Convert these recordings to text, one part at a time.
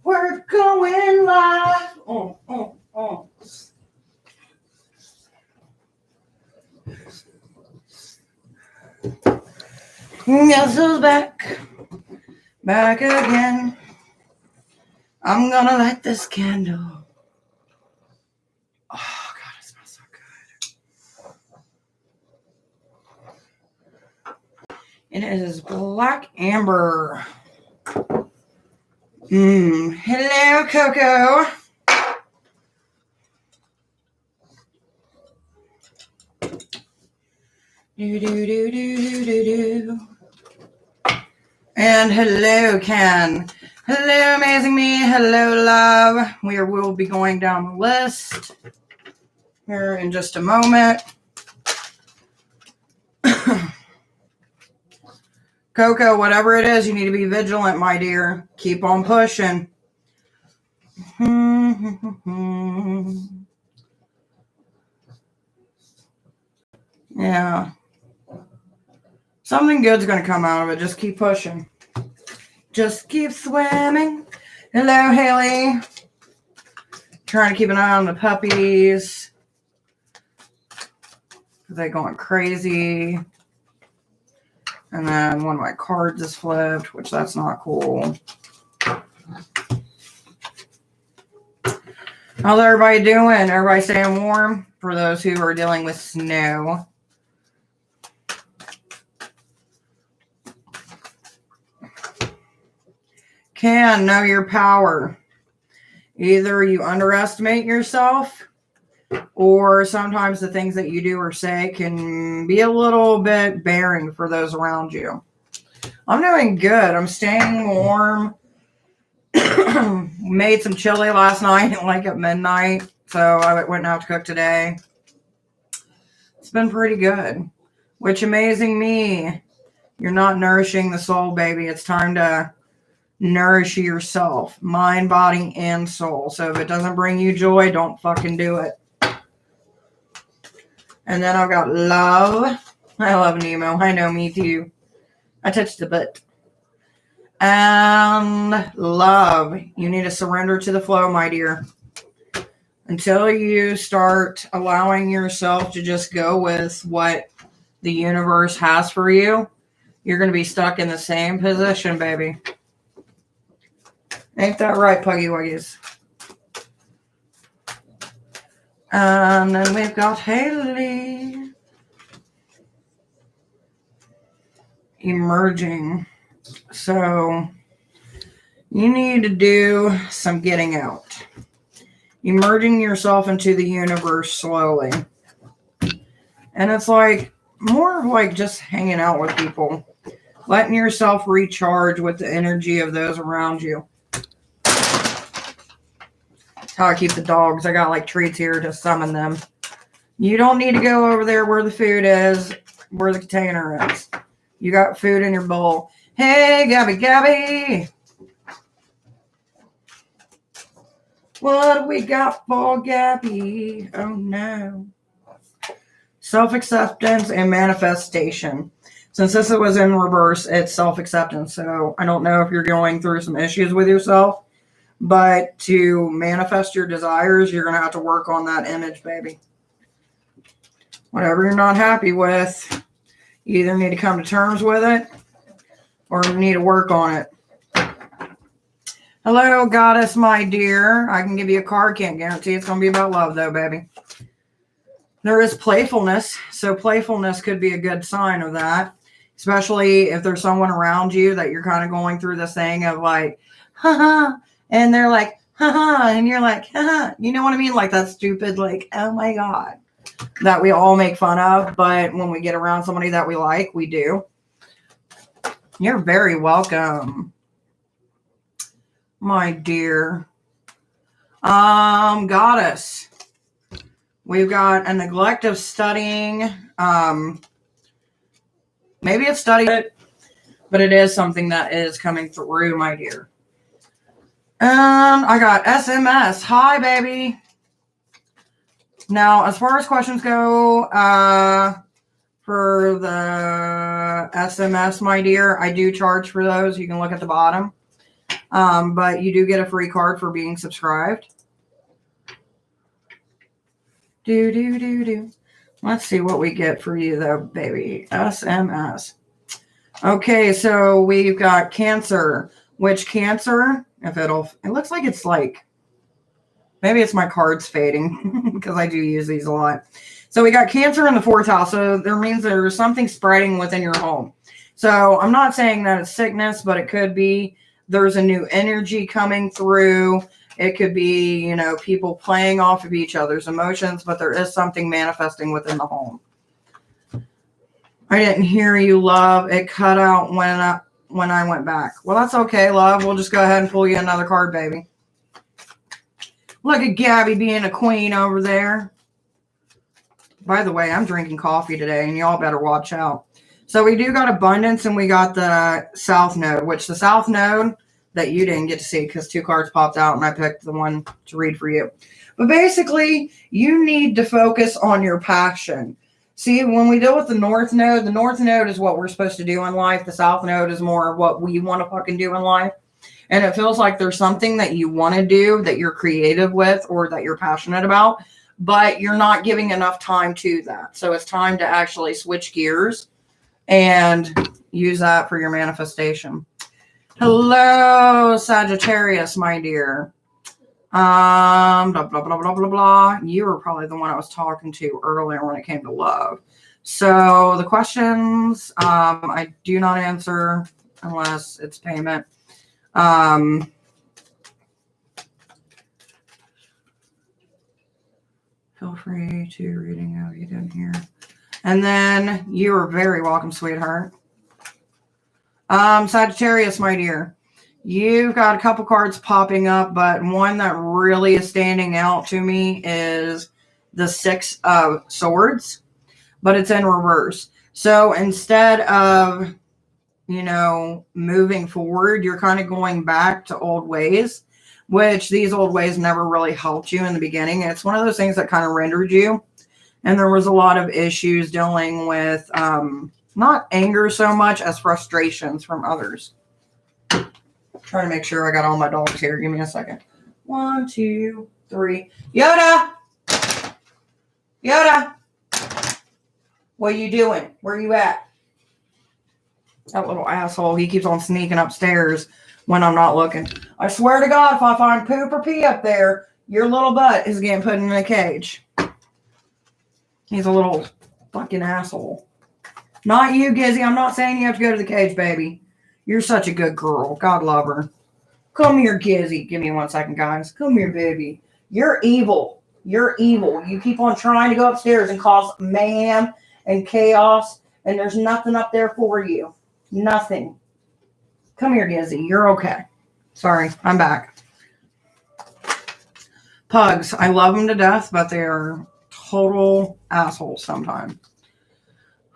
We're going live. Oh. Guess who's back? Back again. I'm gonna light this candle. Oh, God, it smells so good. It is black amber. Hello, Coco. Do. And hello, Ken. Hello, Amazing Me. Hello, Love. We will be going down the list here in just a moment. Coco, whatever it is, you need to be vigilant, my dear. Keep on pushing. Yeah. Something good's going to come out of it. Just keep pushing. Just keep swimming. Hello, Haley. Trying to keep an eye on the puppies. They're going crazy. And then one of my cards is flipped, which that's not cool. How's everybody doing? Everybody staying warm? For those who are dealing with snow. Can know your power. Either you underestimate yourself, or sometimes the things that you do or say can be a little bit bearing for those around you. I'm doing good. I'm staying warm. Made some chili last night, like at midnight. So I went out to cook today. It's been pretty good. Which, Amazing Me, you're not nourishing the soul, baby. It's time to nourish yourself, mind, body, and soul. So if it doesn't bring you joy, don't fucking do it. And then I've got Love. I love Nemo. I know, me too. I touched the butt. And Love. You need to surrender to the flow, my dear. Until you start allowing yourself to just go with what the universe has for you, you're going to be stuck in the same position, baby. Ain't that right, Puggy Wuggies? And then we've got Haley. Emerging. So you need to do some getting out. Emerging yourself into the universe slowly. And it's like more like just hanging out with people. Letting yourself recharge with the energy of those around you. How I keep the dogs. I got like treats here to summon them. You don't need to go over there where the food is, where the container is. You got food in your bowl. Hey, Gabby. What do we got for Gabby? Oh, no. Self-acceptance and manifestation. Since this was in reverse, it's self-acceptance. So I don't know if you're going through some issues with yourself. But to manifest your desires, you're going to have to work on that image, baby. Whatever you're not happy with, you either need to come to terms with it or you need to work on it. Hello, goddess, my dear. I can give you a card. Can't guarantee it's going to be about love, though, baby. There is playfulness. So playfulness could be a good sign of that. Especially if there's someone around you that you're kind of going through this thing of like, haha. And they're like, haha. And you're like, haha. You know what I mean? Like that stupid, like, oh my God. That we all make fun of. But when we get around somebody that we like, we do. You're very welcome, my dear. Goddess. We've got a neglect of studying. Maybe it's studying, but it is something that is coming through, my dear. And I got SMS. Hi, baby. Now, as far as questions go, for the SMS, my dear, I do charge for those. You can look at the bottom. But you do get a free card for being subscribed. Let's see what we get for you, though, baby. SMS. Okay, so we've got Cancer. Which Cancer, it looks like it's like, maybe it's my cards fading because I do use these a lot. So we got Cancer in the 4th house. So that means there's something spreading within your home. So I'm not saying that it's sickness, but it could be there's a new energy coming through. It could be, you know, people playing off of each other's emotions, but there is something manifesting within the home. I didn't hear you, love. It cut out when I went back. Well, that's okay, love. We'll just go ahead and pull you another card, baby. Look at Gabby being a queen over there. By the way, I'm drinking coffee today, and y'all better watch out. So we do got abundance, and we got the South Node, which the South Node that you didn't get to see because 2 cards popped out, and I picked the one to read for you. But basically, you need to focus on your passion. See, when we deal with the North Node is what we're supposed to do in life. The South Node is more what we want to fucking do in life. And it feels like there's something that you want to do that you're creative with or that you're passionate about, but you're not giving enough time to that. So it's time to actually switch gears and use that for your manifestation. Hello, Sagittarius, my dear. Blah, blah, blah, blah, blah, blah. You were probably the one I was talking to earlier when it came to love. So the questions, I do not answer unless it's payment. Feel free to reading how you did here. And then you are very welcome, sweetheart. Sagittarius, my dear. You've got a couple cards popping up, but one that really is standing out to me is the 6 of Swords, but it's in reverse. So instead of, you know, moving forward, you're kind of going back to old ways, which these old ways never really helped you in the beginning. It's one of those things that kind of rendered you. And there was a lot of issues dealing with not anger so much as frustrations from others. Trying to make sure I got all my dogs here. Give me a second. 1, 2, 3. Yoda! Yoda! What are you doing? Where are you at? That little asshole. He keeps on sneaking upstairs when I'm not looking. I swear to God, if I find poop or pee up there, your little butt is getting put in a cage. He's a little fucking asshole. Not you, Gizzy. I'm not saying you have to go to the cage, baby. You're such a good girl. God love her. Come here, Gizzy. Give me 1 second, guys. Come here, baby. You're evil. You're evil. You keep on trying to go upstairs and cause mayhem and chaos, and there's nothing up there for you. Nothing. Come here, Gizzy. You're okay. Sorry, I'm back. Pugs. I love them to death, but they're total assholes sometimes.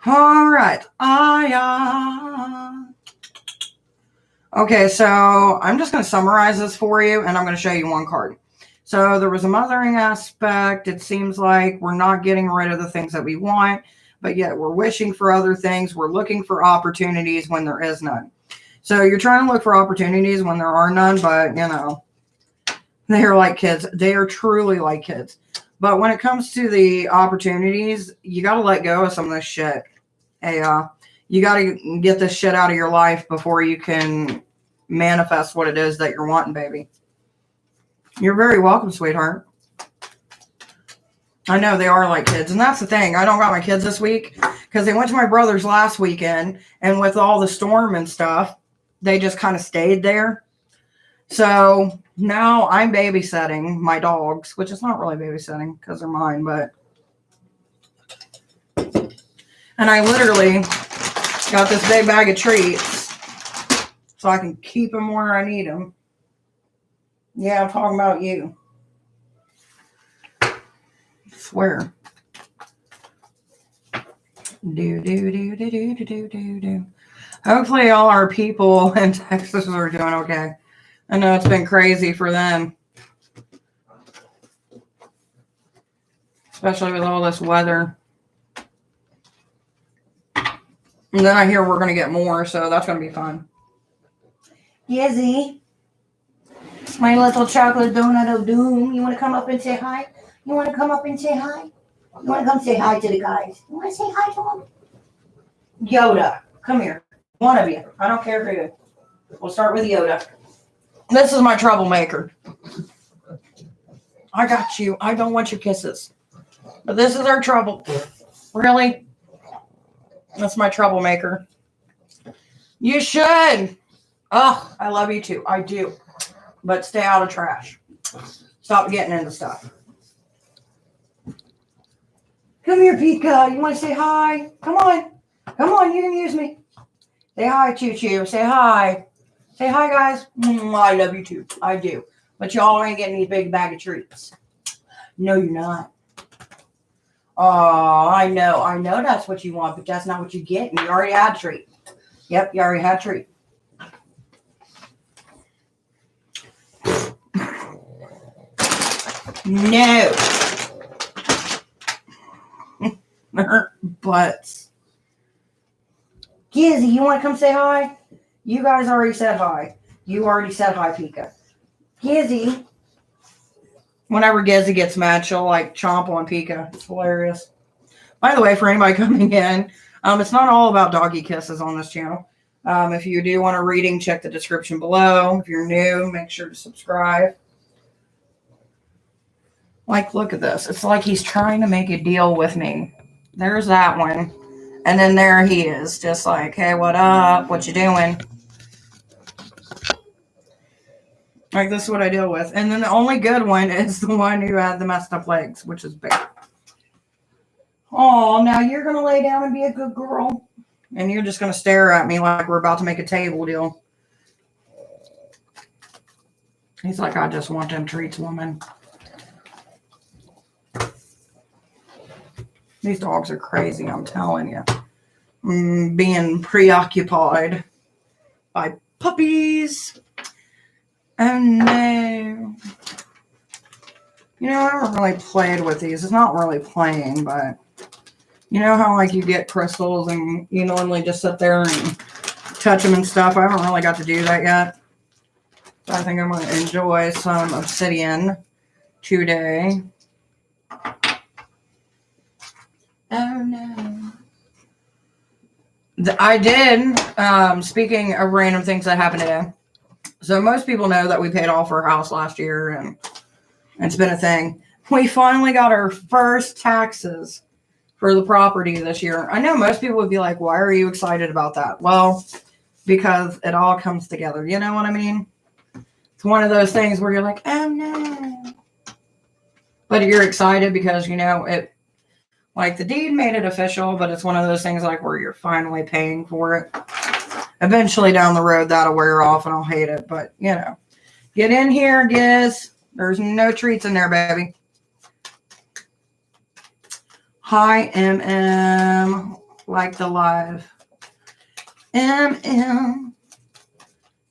All right. Okay, so I'm just going to summarize this for you, and I'm going to show you one card. So there was a mothering aspect. It seems like we're not getting rid of the things that we want, but yet we're wishing for other things. We're looking for opportunities when there is none. So you're trying to look for opportunities when there are none, but, you know, they are like kids. They are truly like kids. But when it comes to the opportunities, you got to let go of some of this shit. Hey, you got to get this shit out of your life before you can manifest what it is that you're wanting, baby. You're very welcome, sweetheart. I know they are like kids. And that's the thing. I don't got my kids this week because they went to my brother's last weekend. And with all the storm and stuff, they just kind of stayed there. So now I'm babysitting my dogs, which is not really babysitting because they're mine. But and I literally got this big bag of treats so I can keep them where I need them. Yeah, I'm talking about you. I swear. Hopefully all our people in Texas are doing okay. I know it's been crazy for them. Especially with all this weather. And then I hear we're going to get more, so that's going to be fun. Gizzy. My little chocolate donut of doom. You want to come up and say hi? You want to come up and say hi? You want to come say hi to the guys? You want to say hi to them? Yoda, come here. One of you. I don't care who. We'll start with Yoda. This is my troublemaker. I got you. I don't want your kisses. But this is our trouble. Really? That's my troublemaker. You should. Oh, I love you too. I do. But stay out of trash. Stop getting into stuff. Come here, Pika. You want to say hi? Come on. Come on, you can use me. Say hi, Choo Choo. Say hi. Say hi, guys. I love you too. I do. But y'all ain't getting these big bag of treats. No, you're not. Oh, I know. I know that's what you want, but that's not what you get. And you already had a treat. Yep, you already had a treat. No. Butts. Gizzy, you want to come say hi? You guys already said hi. You already said hi, Pika. Gizzy. Whenever Gizzy gets mad, she'll like chomp on Pika. It's hilarious. By the way, for anybody coming in, it's not all about doggy kisses on this channel. If you do want a reading, check the description below. If you're new, make sure to subscribe. Like, look at this. It's like he's trying to make a deal with me. There's that one. And then there he is, just like, hey, what up? What you doing? Like, this is what I deal with. And then the only good one is the one who had the messed up legs, which is Bear. Oh, now you're going to lay down and be a good girl. And you're just going to stare at me like we're about to make a table deal. He's like, I just want them treats, woman. These dogs are crazy, I'm telling you. Being preoccupied by puppies. Oh, no. You know, I haven't really played with these. It's not really playing, but you know how, like, you get crystals and you normally just sit there and touch them and stuff? I haven't really got to do that yet. So I think I'm going to enjoy some obsidian today. Oh, no. I did, speaking of random things that happened today. So most people know that we paid off our house last year, and it's been a thing. We finally got our first taxes for the property this year. I know most people would be like, why are you excited about that? Well, because it all comes together. You know what I mean? It's one of those things where you're like, oh, no. But you're excited because, you know, it, like, the deed made it official, but it's one of those things like where you're finally paying for it. Eventually down the road, that'll wear off and I'll hate it. But, you know, get in here, Giz. There's no treats in there, baby. Hi, MM. Like the live. MM.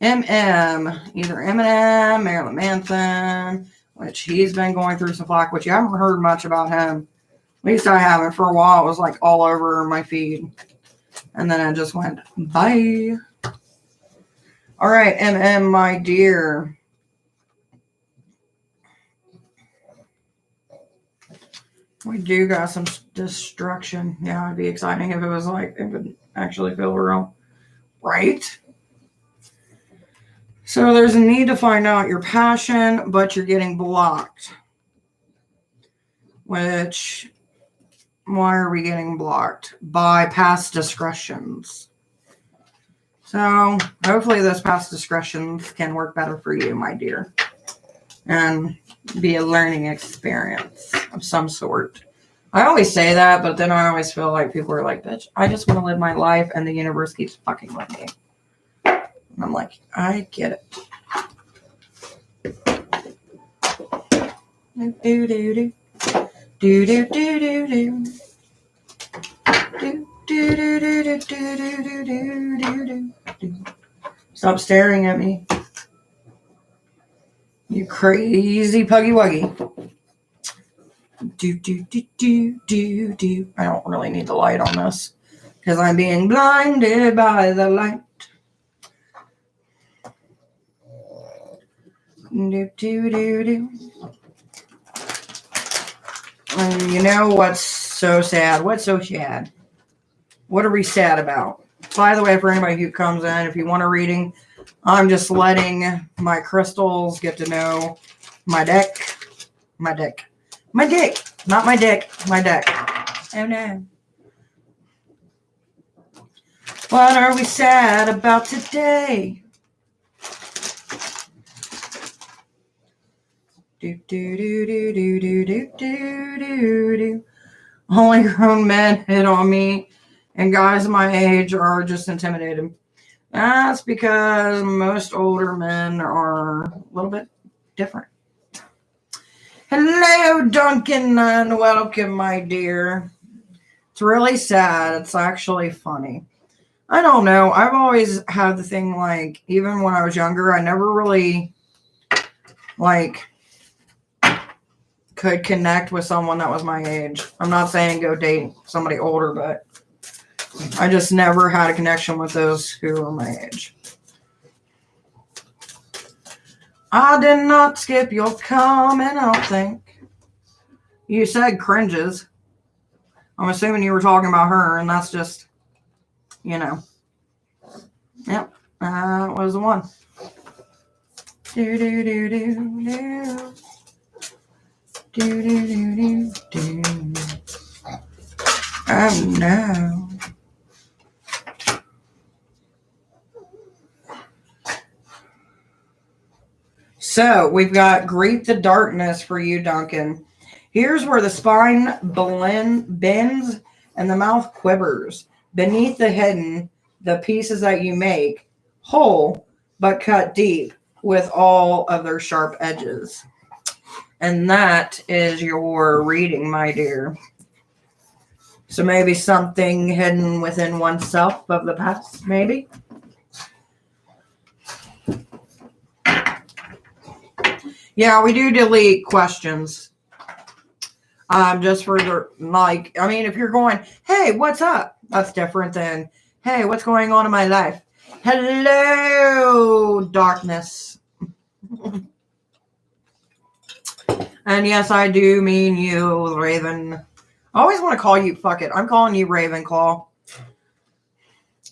Either Eminem, Marilyn Manson, which he's been going through some flack, which you haven't heard much about him. At least I haven't. For a while, it was like all over my feed. And then I just went, bye. All right, MM, my dear. We do got some destruction. Yeah, it'd be exciting if it was like, it would actually feel real. Right? So there's a need to find out your passion, but you're getting blocked. Which, why are we getting blocked? By past discretions. So hopefully those past discretions can work better for you, my dear. And be a learning experience of some sort. I always say that, but then I always feel like people are like, bitch, I just want to live my life and the universe keeps fucking with me. And I'm like, I get it. Do do do. Do do do do do. Do do do do do do do do do. Stop staring at me. You crazy puggy wuggy. Do do do do do do. I don't really need the light on this because I'm being blinded by the light. Do, do, do, do. And you know what's so sad? What's so sad? What are we sad about? By the way, for anybody who comes in, if you want a reading, I'm just letting my crystals get to know my deck. My deck. My dick. Not my dick. My deck. Oh no. What are we sad about today? Do do do do do do do do do do. Only grown men hit on me, and guys my age are just intimidated. That's because most older men are a little bit different. Hello, Duncan, and welcome, my dear. It's really sad. It's actually funny. I don't know. I've always had the thing, like, even when I was younger, I never really, like, could connect with someone that was my age. I'm not saying go date somebody older, but I just never had a connection with those who were my age. I did not skip your comment, I don't think. You said cringes. I'm assuming you were talking about her, and that's just, you know. Yep, that was the one. Do do do do do. Do do do do do. Oh no. So we've got Greet the Darkness for you, Duncan. Here's where the spine bends and the mouth quivers. Beneath the hidden, the pieces that you make, whole but cut deep with all of their sharp edges. And that is your reading, my dear. So maybe something hidden within oneself of the past, maybe? Yeah, we do delete questions. Just for the, like, I mean, if you're going, hey, what's up? That's different than, hey, what's going on in my life? Hello, darkness. And yes, I do mean you, Raven. I always want to call you, fuck it, I'm calling you Ravenclaw.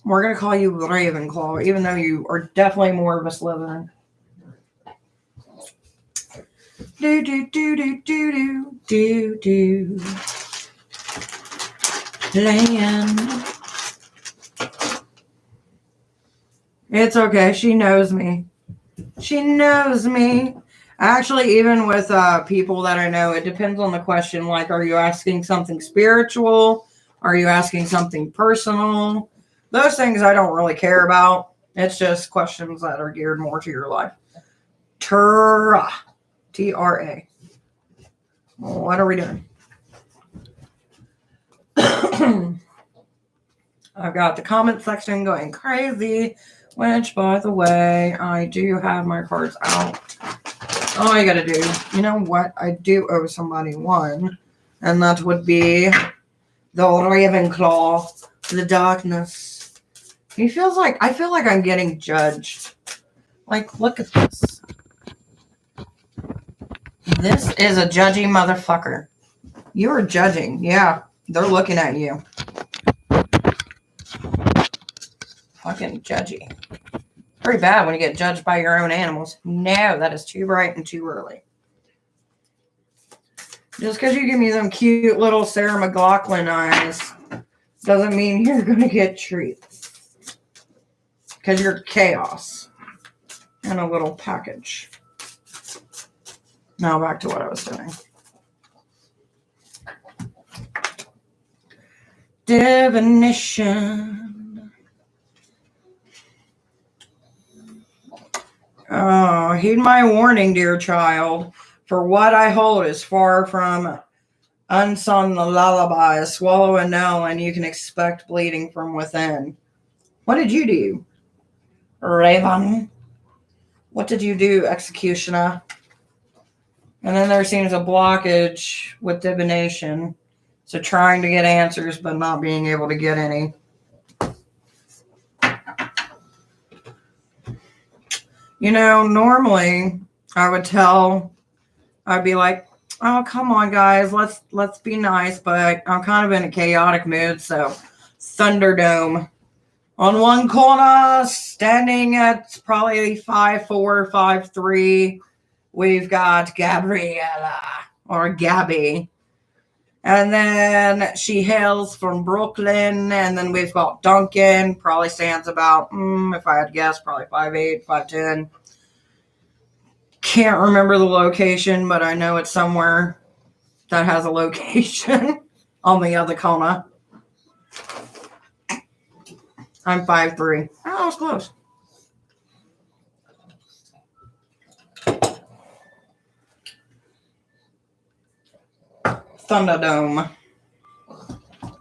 We're going to call you Ravenclaw, even though you are definitely more of a Slytherin. Do do do do do do do do. Land. It's okay. She knows me. She knows me. Actually, even with people that I know, it depends on the question. Like, are you asking something spiritual? Are you asking something personal? Those things I don't really care about. It's just questions that are geared more to your life. Tra. T-R-A. What are we doing? I've got the comment section going crazy, which, by the way, I do have my cards out. All I gotta do, you know what? I do owe somebody one, and that would be the Ravenclaw, the darkness. I feel like I'm getting judged. Like, look at this. This is a judgy motherfucker. You are judging. Yeah, they're looking at you. Fucking judgy. Pretty bad when you get judged by your own animals. No, that is too bright and too early. Just because you give me them cute little Sarah McLachlan eyes doesn't mean you're going to get treats. Because you're chaos. And a little package. Now back to what I was doing. Divination. Oh, heed my warning, dear child. For what I hold is far from unsung lullaby. Swallow a no, and you can expect bleeding from within. What did you do, Raven? What did you do, executioner? And then there seems a blockage with divination. So trying to get answers, but not being able to get any. You know, normally I'd be like, oh, come on, guys, let's be nice. But I'm kind of in a chaotic mood, so Thunderdome. On one corner, standing at probably 5'4", 5'3", we've got Gabriella, or Gabby. And then she hails from Brooklyn. And then we've got Duncan, probably stands about, if I had to guess, probably 5'8", 5'10". Can't remember the location, but I know it's somewhere that has a location on the other corner. I'm 5'3". Oh, that was close. Thunderdome.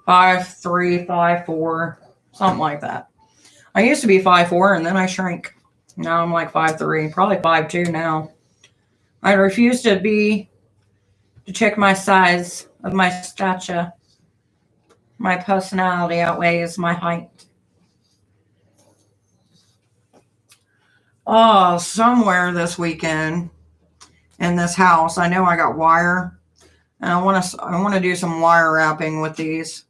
5'3", 5'4", something like that. I used to be 5'4", and then I shrank. Now I'm like 5'3", probably 5'2" now. I refuse to check my size of my stature. My personality outweighs my height. Oh, somewhere this weekend in this house, I know I got wire, and I want to do some wire wrapping with these.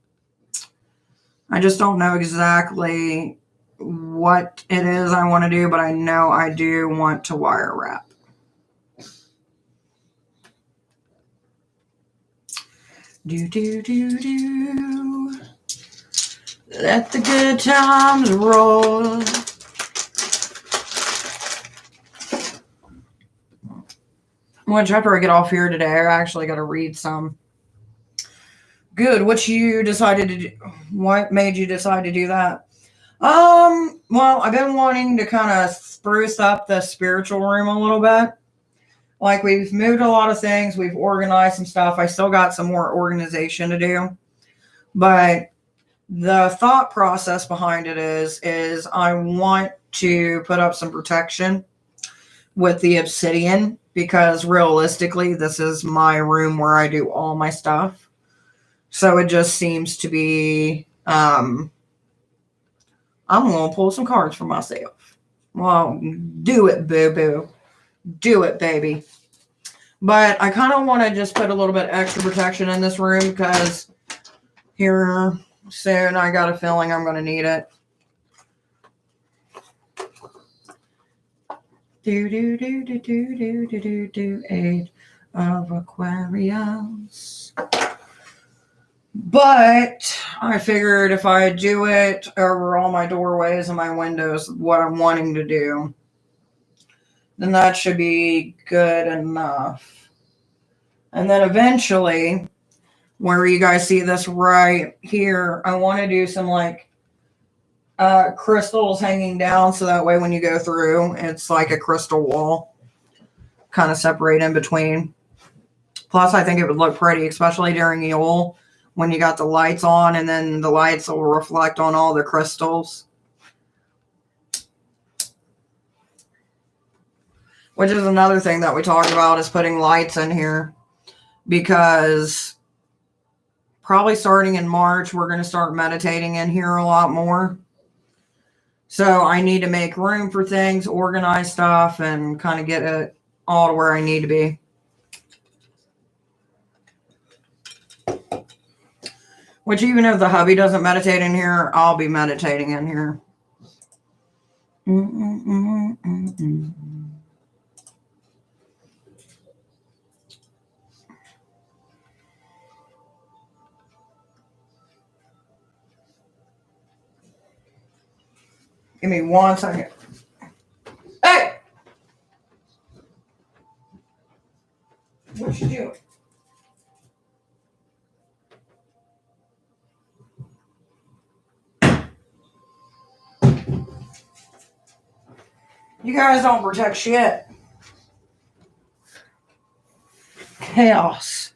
I just don't know exactly what it is I want to do, but I know I do want to wire wrap. Do. Let the good times roll. Which after I get off here today, I actually got to read some. Good. What made you decide to do that? Well, I've been wanting to kind of spruce up the spiritual room a little bit. Like, we've moved a lot of things. We've organized some stuff. I still got some more organization to do. But the thought process behind it is I want to put up some protection with the obsidian, because realistically, this is my room where I do all my stuff. So it just seems to be, I'm going to pull some cards for myself. Well, do it, boo-boo. Do it, baby. But I kind of want to just put a little bit extra protection in this room, because here soon I got a feeling I'm going to need it. Age of Aquarius. But I figured if I do it over all my doorways and my windows, what I'm wanting to do, then that should be good enough. And then eventually, where you guys see this right here, I want to do some crystals hanging down, so that way when you go through, it's like a crystal wall, kind of separate in between. Plus, I think it would look pretty, especially during Yule, when you got the lights on, and then the lights will reflect on all the crystals. Which is another thing that we talked about, is putting lights in here, because probably starting in March, we're going to start meditating in here a lot more. So I need to make room for things, organize stuff, and kind of get it all to where I need to be. Which, even if the hubby doesn't meditate in here, I'll be meditating in here. Give me 1 second. Hey! What you doing? You guys don't protect shit. Chaos.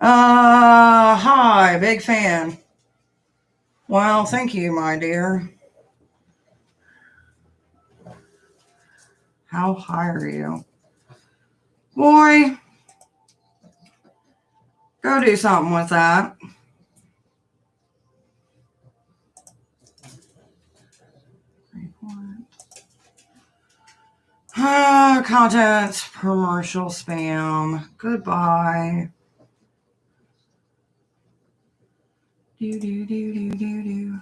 Hi, big fan. Well, thank you, my dear. How high are you? Boy, go do something with that. Contents, commercial spam. Goodbye. Do.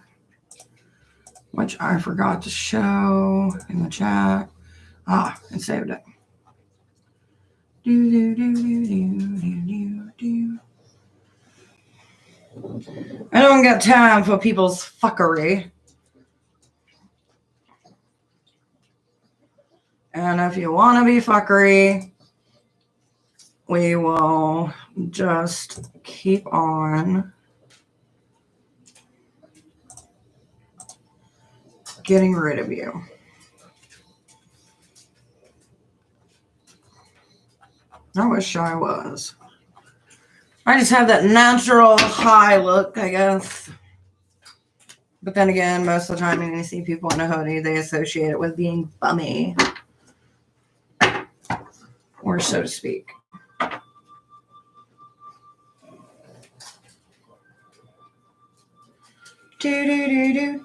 Which I forgot to show in the chat. And saved it. Do. I don't got time for people's fuckery. And if you want to be fuckery, we will just keep on getting rid of you. I wish I was. I just have that natural high look, I guess. But then again, most of the time when you see people in a hoodie, they associate it with being bummy. Or so to speak. Do.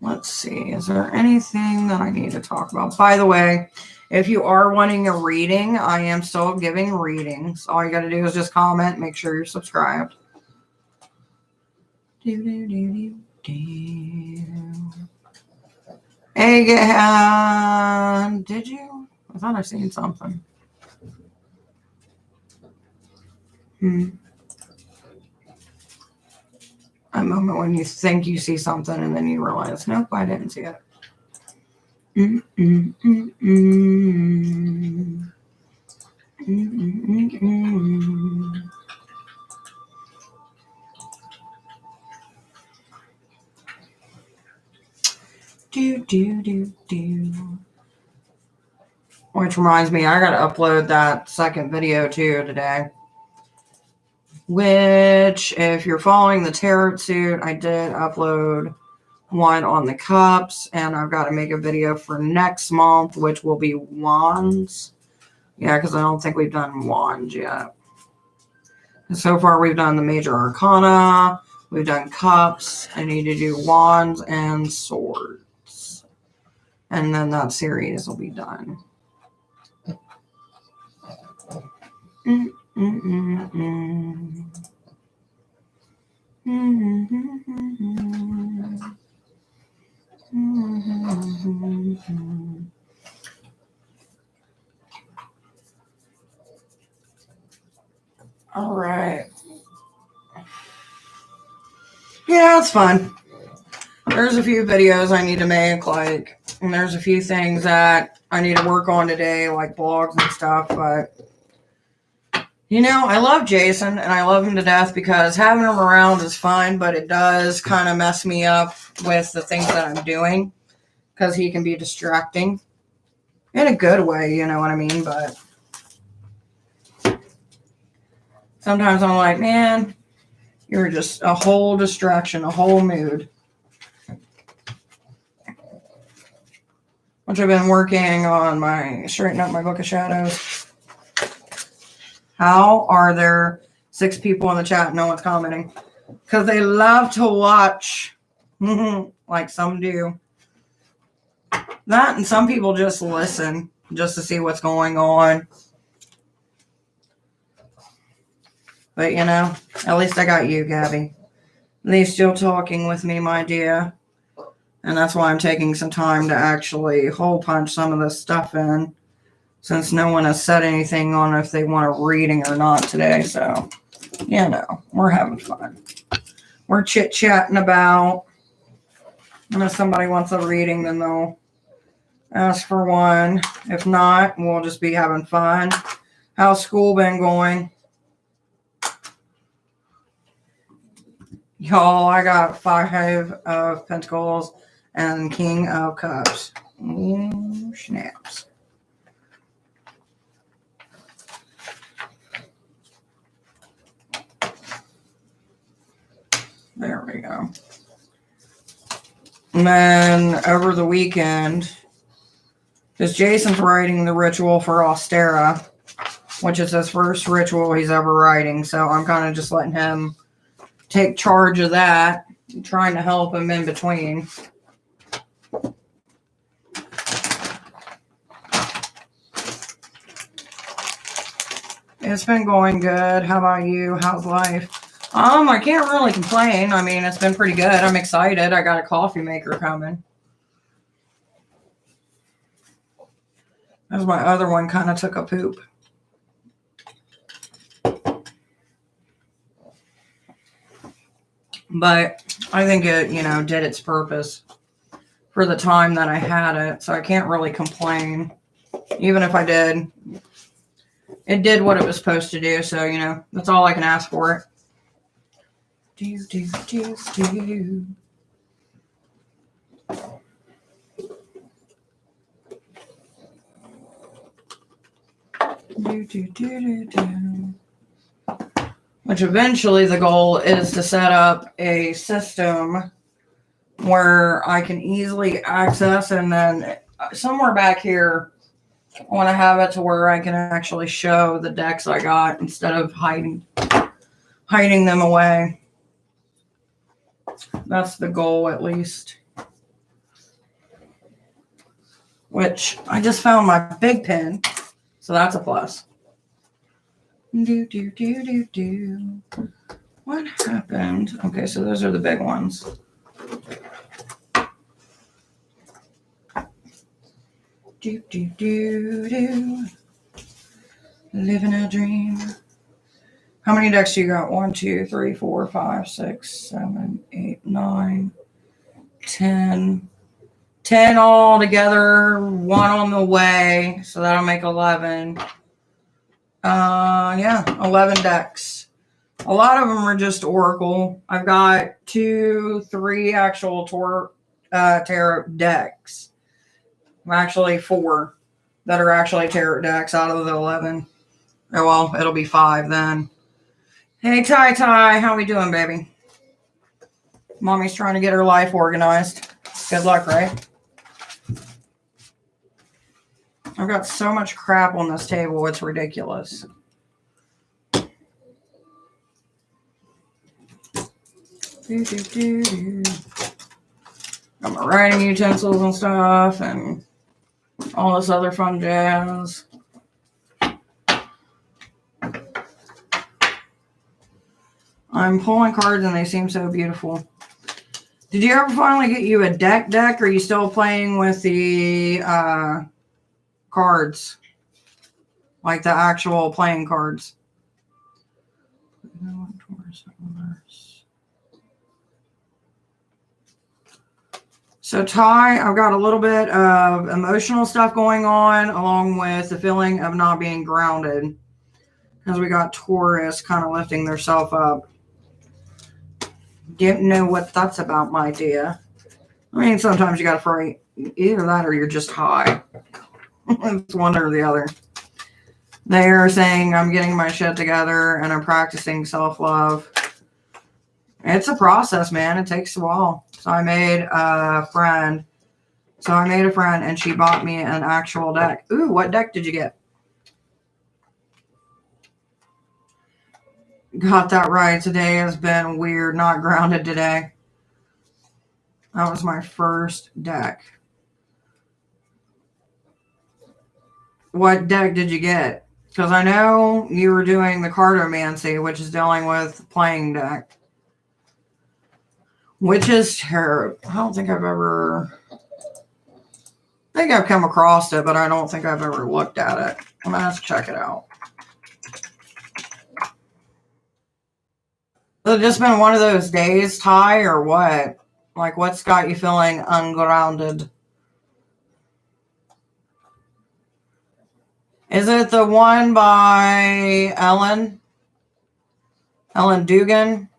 Let's see. Is there anything that I need to talk about? By the way, if you are wanting a reading, I am still giving readings. All you got to do is just comment. Make sure you're subscribed. Do. Egghead. Did you? I thought I seen something. A moment when you think you see something and then you realize, nope, I didn't see it. Do. Which reminds me, I gotta upload that second video too today. Which, if you're following the tarot suit, I did upload one on the cups, and I've got to make a video for next month, which will be wands. Yeah, because I don't think we've done wands yet. And so far, we've done the major arcana, we've done cups. I need to do wands and swords. And then that series will be done. All right. Yeah, it's fun. There's a few videos I need to make, and there's a few things that I need to work on today, like blogs and stuff, but I love Jason, and I love him to death because having him around is fine, but it does kind of mess me up with the things that I'm doing because he can be distracting in a good way, you know what I mean? But sometimes I'm like, man, you're just a whole distraction, a whole mood. Which I've been working on straightening up my book of shadows. How are there 6 people in the chat and no one's commenting? Because they love to watch, like some do. That and some people just listen just to see what's going on. But at least I got you, Gabby. At least you're talking with me, my dear. And that's why I'm taking some time to actually hole punch some of this stuff in. Since no one has said anything on if they want a reading or not today. So, we're having fun. We're chit-chatting about. And if somebody wants a reading, then they'll ask for one. If not, we'll just be having fun. How's school been going? Y'all, I got 5 of Pentacles and King of Cups. Ooh, snaps. There we go. And then over the weekend, because Jason's writing the ritual for Austera, which is his first ritual he's ever writing. So I'm kind of just letting him take charge of that trying to help him in between. It's been going good. How about you? How's life? I can't really complain. I mean, it's been pretty good. I'm excited. I got a coffee maker coming. As my other one kind of took a poop. But I think it, did its purpose for the time that I had it. So I can't really complain. Even if I did. It did what it was supposed to do. So, that's all I can ask for it. Do. Which eventually the goal is to set up a system where I can easily access, and then somewhere back here I want to have it to where I can actually show the decks I got instead of hiding them away. That's the goal, at least. Which I just found my big pen, so that's a plus. Do. What happened? Okay, so those are the big ones. Do. Living a dream. How many decks do you got? 1, 2, 3, 4, 5, 6, 7, 8, 9, 10. 10 all together, 1 on the way, so that'll make 11. 11 decks. A lot of them are just Oracle. I've got 2, 3 actual tarot decks. Actually 4 that are actually tarot decks out of the 11. Oh, well, it'll be 5 then. Hey, Ty, how we doing, baby? Mommy's trying to get her life organized. Good luck, right? I've got so much crap on this table, it's ridiculous. Got my writing utensils and stuff, and all this other fun jazz. I'm pulling cards and they seem so beautiful. Did you ever finally get you a deck, or are you still playing with the cards? Like the actual playing cards? So Ty, I've got a little bit of emotional stuff going on, along with the feeling of not being grounded. Because we got Taurus kind of lifting theirself up. Didn't know what that's about, my dear. I mean, sometimes you got to pray. Either that or you're just high. It's one or the other. They are saying I'm getting my shit together and I'm practicing self-love. It's a process, man. It takes a while. So I made a friend. And she bought me an actual deck. Ooh, what deck did you get? Got that right. Today has been weird. Not grounded today. That was my first deck. What deck did you get? Because I know you were doing the cartomancy, which is dealing with playing deck. Which is terrible. I don't think I've ever... I think I've come across it, but I don't think I've ever looked at it. I'm going to have to check it out. Has it just been one of those days, Ty, or what? Like, what's got you feeling ungrounded? Is it the one by Ellen Dugan?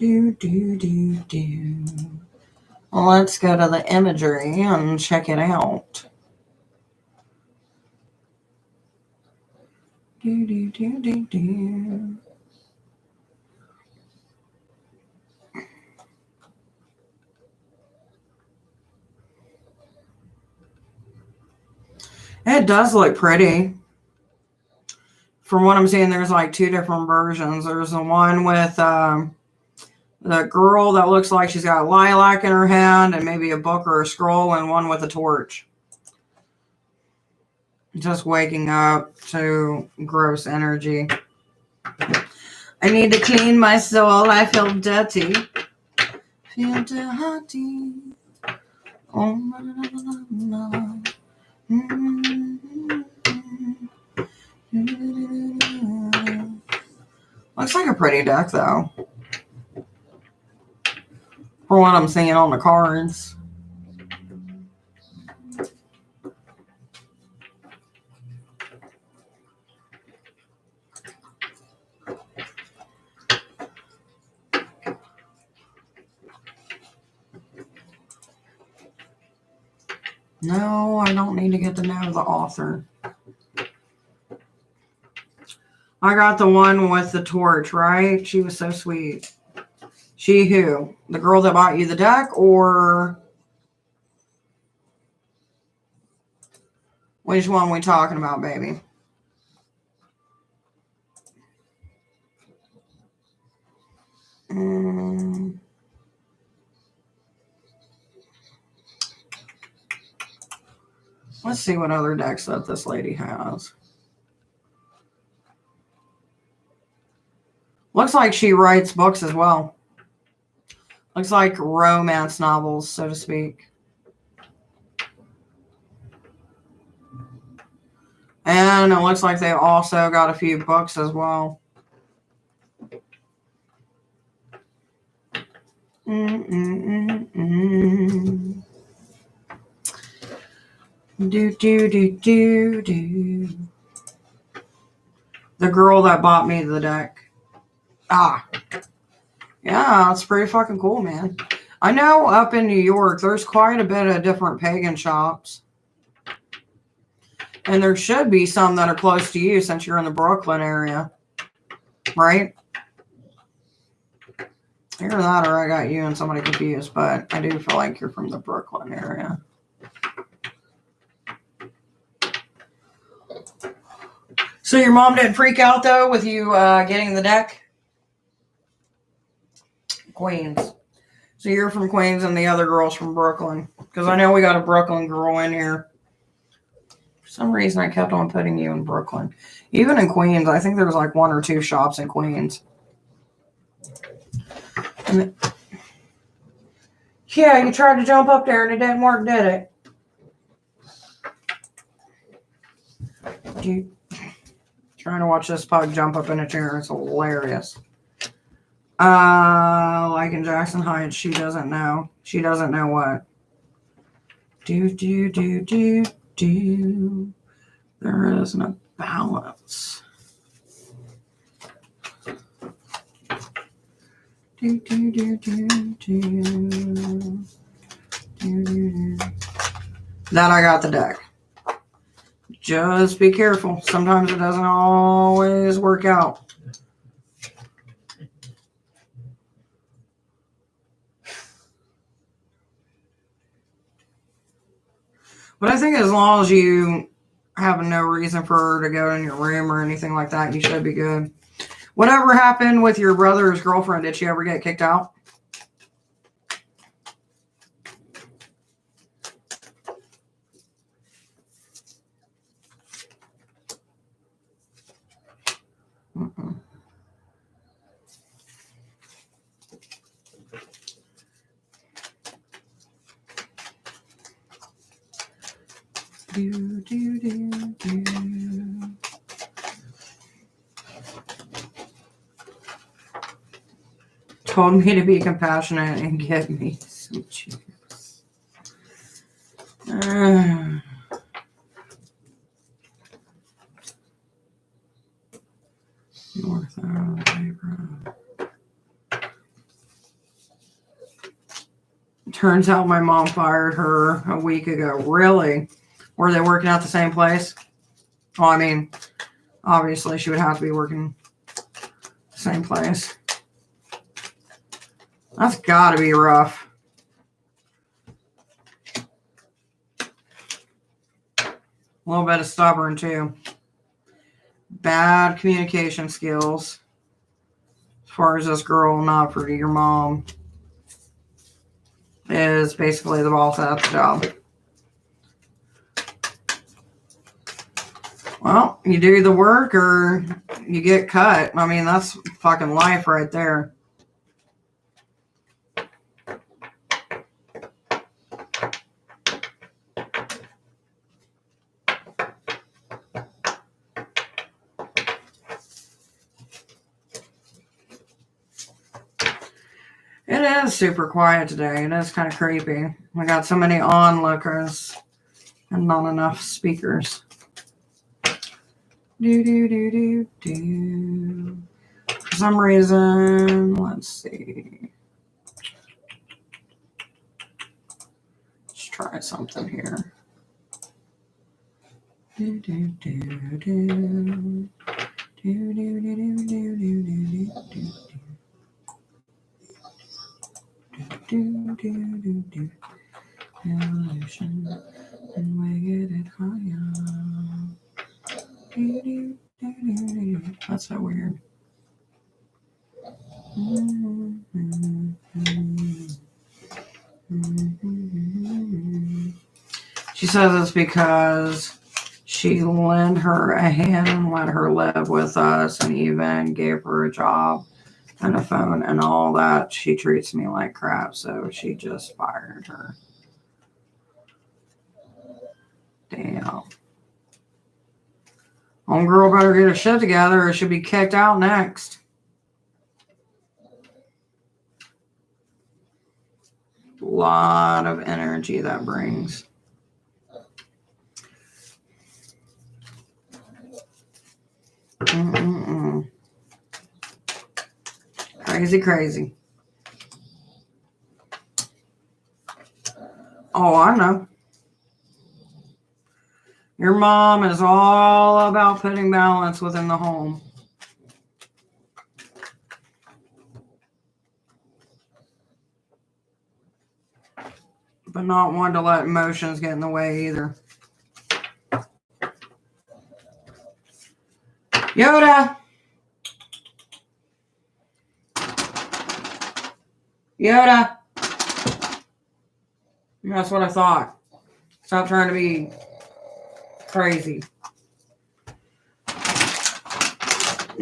Do. Well, let's go to the imagery and check it out. Do. It does look pretty. From what I'm seeing, there's like 2 different versions. There's the one with the girl that looks like she's got a lilac in her hand and maybe a book or a scroll, and one with a torch. Just waking up to gross energy. I need to clean my soul. I feel dirty. Feel dirty. Oh, no. Looks like a pretty deck, though. For what I'm seeing on the cards. No, I don't need to get to know the author. I got the one with the torch, right? She was so sweet. She who? The girl that bought you the deck, or which one we talking about, baby? Let's see what other decks that this lady has. Looks like she writes books as well. Looks like romance novels, so to speak. And it looks like they also got a few books as well. Do. The girl that bought me the deck. Ah. Yeah, it's pretty fucking cool, man. I know up in New York, there's quite a bit of different pagan shops. And there should be some that are close to you since you're in the Brooklyn area. Right? Either that or I got you and somebody confused, but I do feel like you're from the Brooklyn area. So your mom didn't freak out, though, with you getting the deck? Queens. So you're from Queens and the other girl's from Brooklyn. Because I know we got a Brooklyn girl in here. For some reason, I kept on putting you in Brooklyn. Even in Queens, I think there's like 1 or 2 shops in Queens. Yeah, you tried to jump up there and it didn't work, did it? Trying to watch this pug jump up in a chair. It's hilarious. Like in Jackson Heights, she doesn't know. She doesn't know what. Do. There isn't a balance. Do. That I got the deck. Just be careful. Sometimes it doesn't always work out. But I think as long as you have no reason for her to go in your room or anything like that, you should be good. Whatever happened with your brother's girlfriend? Did she ever get kicked out? Do. Told me to be compassionate and get me some chips. North Alabama. Turns out my mom fired her a week ago. Really? Were they working at the same place? Well, I mean, obviously she would have to be working the same place. That's gotta be rough. A little bit of stubborn too. Bad communication skills. As far as this girl, not for your mom, is basically the boss at the job. Well, you do the work or you get cut. I mean, that's fucking life right there. It is super quiet today. It is kind of creepy. I got so many onlookers and not enough speakers. Do. For some reason, let's see. Let's try something here. Evolution, and we get it higher. That's so weird. She says it's because she lent her a hand and let her live with us and even gave her a job and a phone and all that. She treats me like crap, so she just fired her. Damn. Homegirl better get her shit together or she'll be kicked out next. A lot of energy that brings. Crazy. Oh, I know. Your mom is all about putting balance within the home. But not one to let emotions get in the way either. Yoda! That's what I thought. Stop trying to be crazy.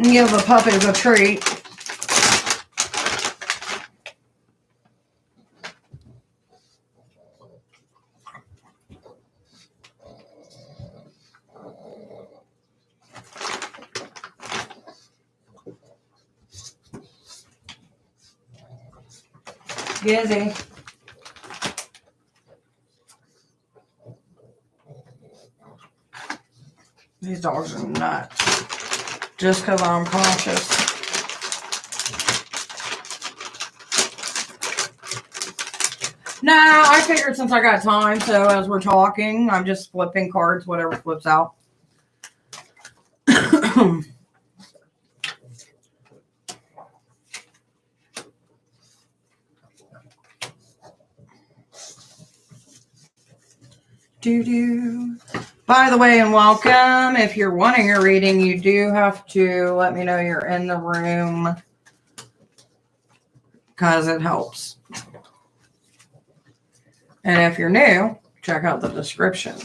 Give the puppies a treat. Gizzy. These dogs are nuts. Just because I'm cautious. Nah, I figured since I got time, so as we're talking, I'm just flipping cards, whatever flips out. By the way, and welcome. If you're wanting a reading, you do have to let me know you're in the room because it helps. And if you're new, check out the description.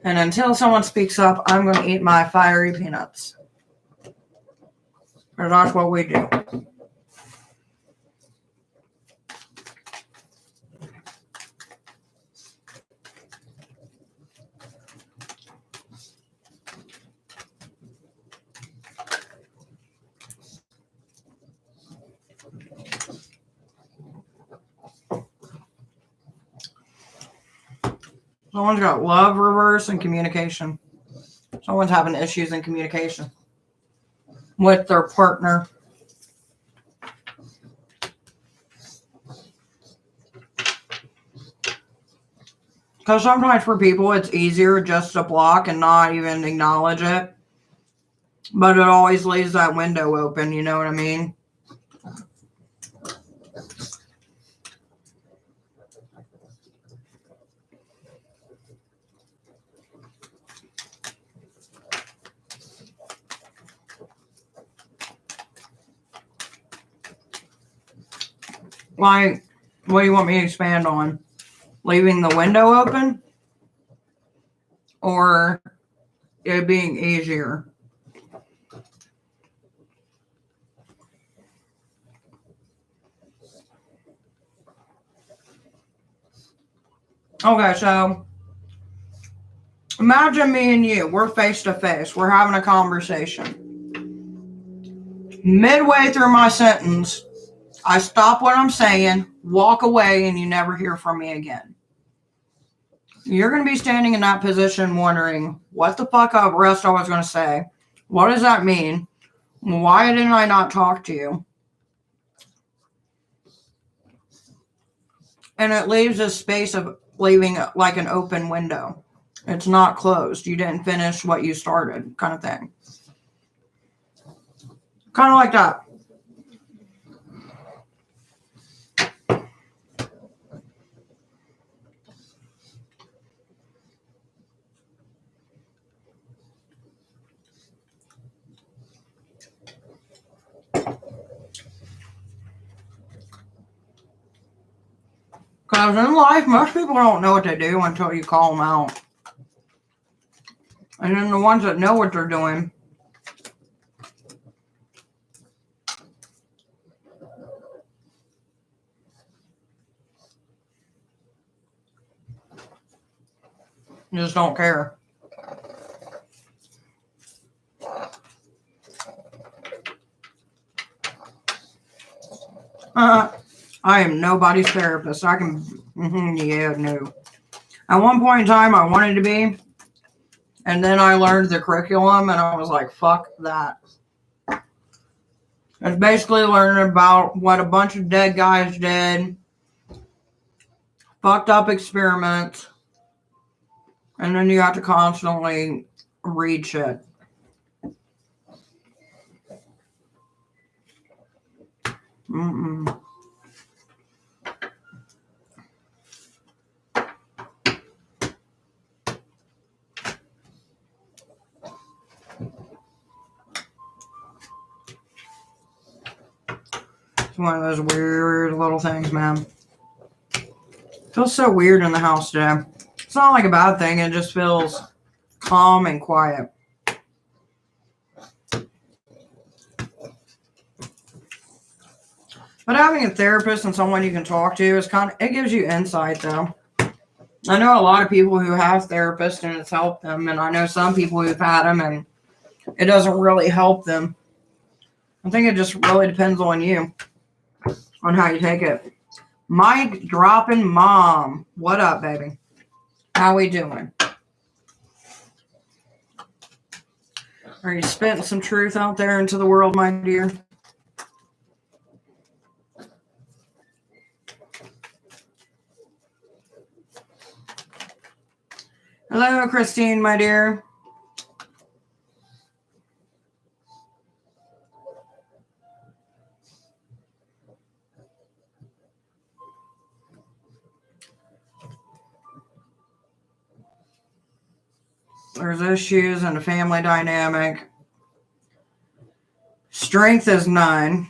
And until someone speaks up, I'm going to eat my fiery peanuts. Because that's what we do. Someone's got love reverse and communication. Someone's having issues in communication with their partner. Because sometimes for people, it's easier just to block and not even acknowledge it. But it always leaves that window open, you know what I mean? Like, what do you want me to expand on? Leaving the window open? Or it being easier? Okay, so imagine me and you. We're face to face. We're having a conversation. Midway through my sentence, I stop what I'm saying, walk away, and you never hear from me again. You're going to be standing in that position wondering, what the fuck up rest I was going to say? What does that mean? Why didn't I not talk to you? And it leaves a space of leaving like an open window. It's not closed. You didn't finish what you started, kind of thing. Kind of like that. Because in life, most people don't know what they do until you call them out. And then the ones that know what they're doing, just don't care. I am nobody's therapist. I can, yeah, no. At one point in time, I wanted to be. And then I learned the curriculum and I was like, fuck that. It's basically learning about what a bunch of dead guys did. Fucked up experiments. And then you have to constantly read shit. It's one of those weird little things, man. Feels so weird in the house today. It's not like a bad thing. It just feels calm and quiet. But having a therapist and someone you can talk to is it gives you insight, though. I know a lot of people who have therapists and it's helped them. And I know some people who've had them and it doesn't really help them. I think it just really depends on you, on how you take it. Mike dropping mom. What up, baby? How we doing? Are you spitting some truth out there into the world, my dear? Hello, Christine, my dear. There's issues in the family dynamic. Strength is 9.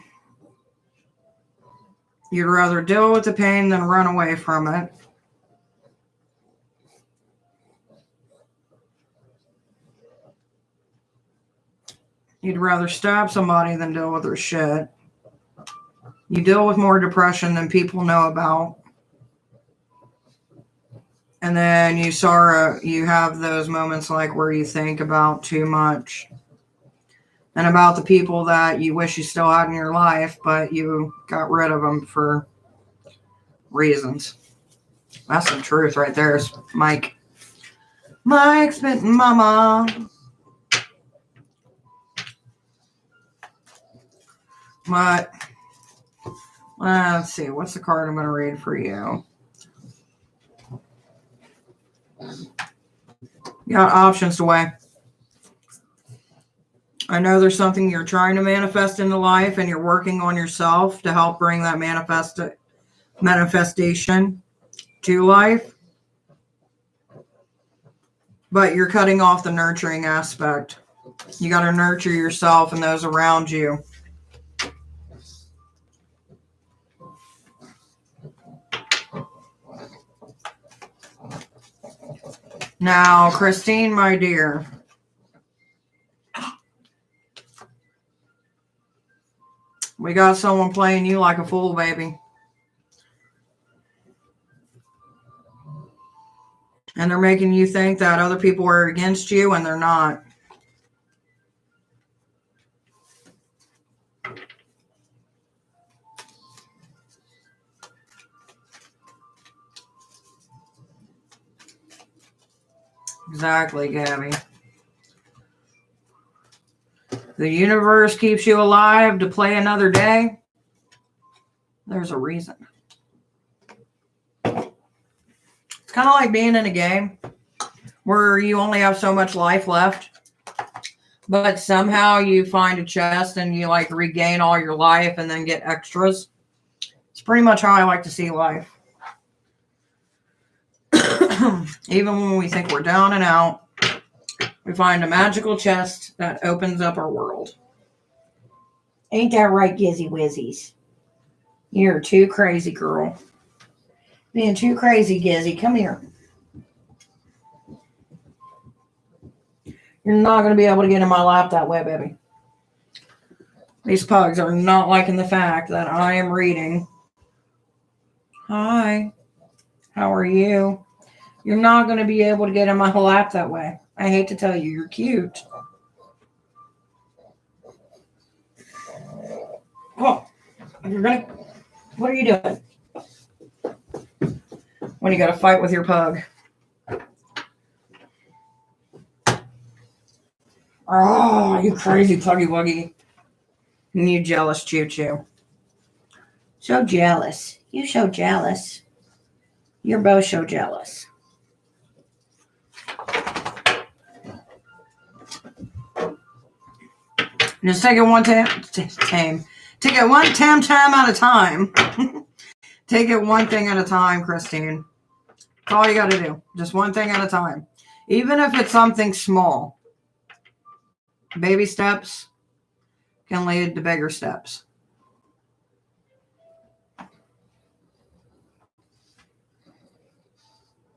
You'd rather deal with the pain than run away from it. You'd rather stab somebody than deal with their shit. You deal with more depression than people know about. And then you have those moments like where you think about too much and about the people that you wish you still had in your life, but you got rid of them for reasons. That's the truth right there, is Mike. Mike spitting mama. What? Let's see. What's the card I'm going to read for you? You got options to weigh. I know there's something you're trying to manifest into life and you're working on yourself to help bring that manifestation to life. But you're cutting off the nurturing aspect. You got to nurture yourself and those around you. Now, Christine, my dear. We got someone playing you like a fool, baby. And they're making you think that other people are against you, and they're not. Exactly, Gabby. The universe keeps you alive to play another day. There's a reason. It's kind of like being in a game where you only have so much life left, but somehow you find a chest and you like regain all your life and then get extras. It's pretty much how I like to see life. Even when we think we're down and out, we find a magical chest that opens up our world. Ain't that right, Gizzy Wizzies? You're too crazy, girl. Being too crazy, Gizzy. Come here. You're not going to be able to get in my lap that way, baby. These pugs are not liking the fact that I am reading. Hi. How are you? You're not going to be able to get in my lap that way. I hate to tell you, you're cute. Oh, you're going to... What are you doing? When you got to fight with your pug. Oh, you crazy puggy wuggy. And you jealous choo-choo. So jealous. You so jealous. You're both so jealous. Just take it one time. Take it one time at a time. Take it one thing at a time, Christine. That's all you got to do. Just one thing at a time. Even if it's something small. Baby steps can lead to bigger steps.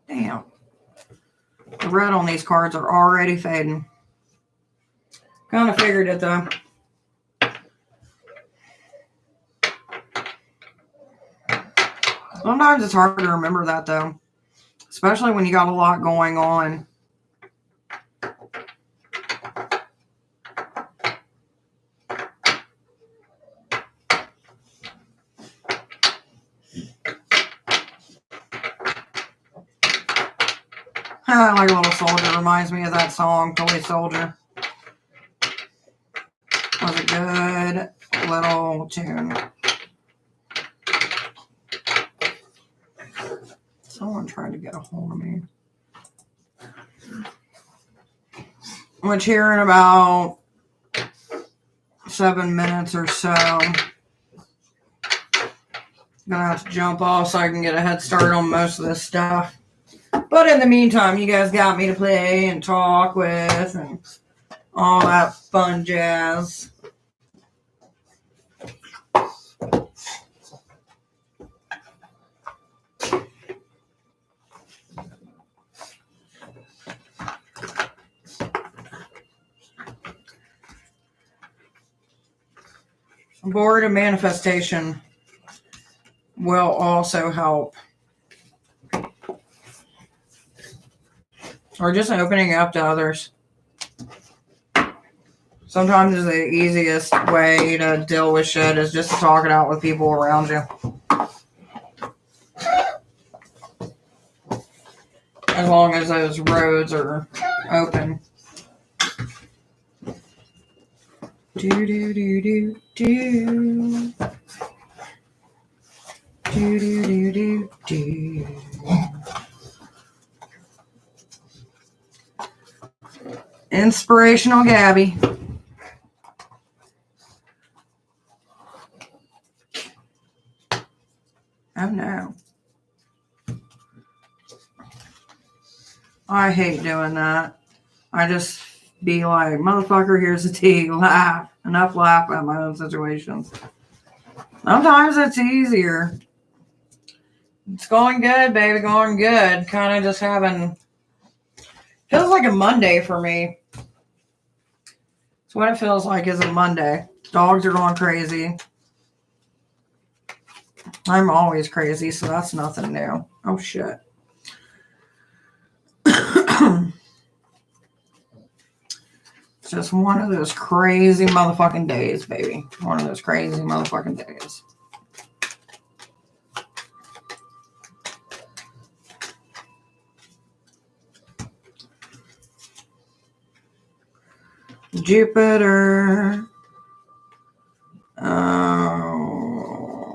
Damn. The red on these cards are already fading. Kind of figured it though. Sometimes it's hard to remember that though. Especially when you got a lot going on. Like a little soldier. Reminds me of that song, Toy Soldier. Was a good little tune. Someone tried to get a hold of me. Which here in about 7 minutes or so, I'm gonna have to jump off so I can get a head start on most of this stuff. But in the meantime, you guys got me to play and talk with and all that fun jazz. Board of manifestation will also help. Or just opening up to others. Sometimes the easiest way to deal with shit is just to talk it out with people around you. As long as those roads are open. Do do do do do. Do do do do do. Inspirational Gabby. Oh no. I hate doing that. I just be like, motherfucker, here's the tea. Laugh. Enough laugh at my own situations. Sometimes it's easier. It's going good, baby. Going good. Kind of just having Feels like a Monday for me. It's what it feels like is a Monday. Dogs are going crazy. I'm always crazy, so that's nothing new. Oh, shit. It's just one of those crazy motherfucking days, baby. One of those crazy motherfucking days. Jupiter.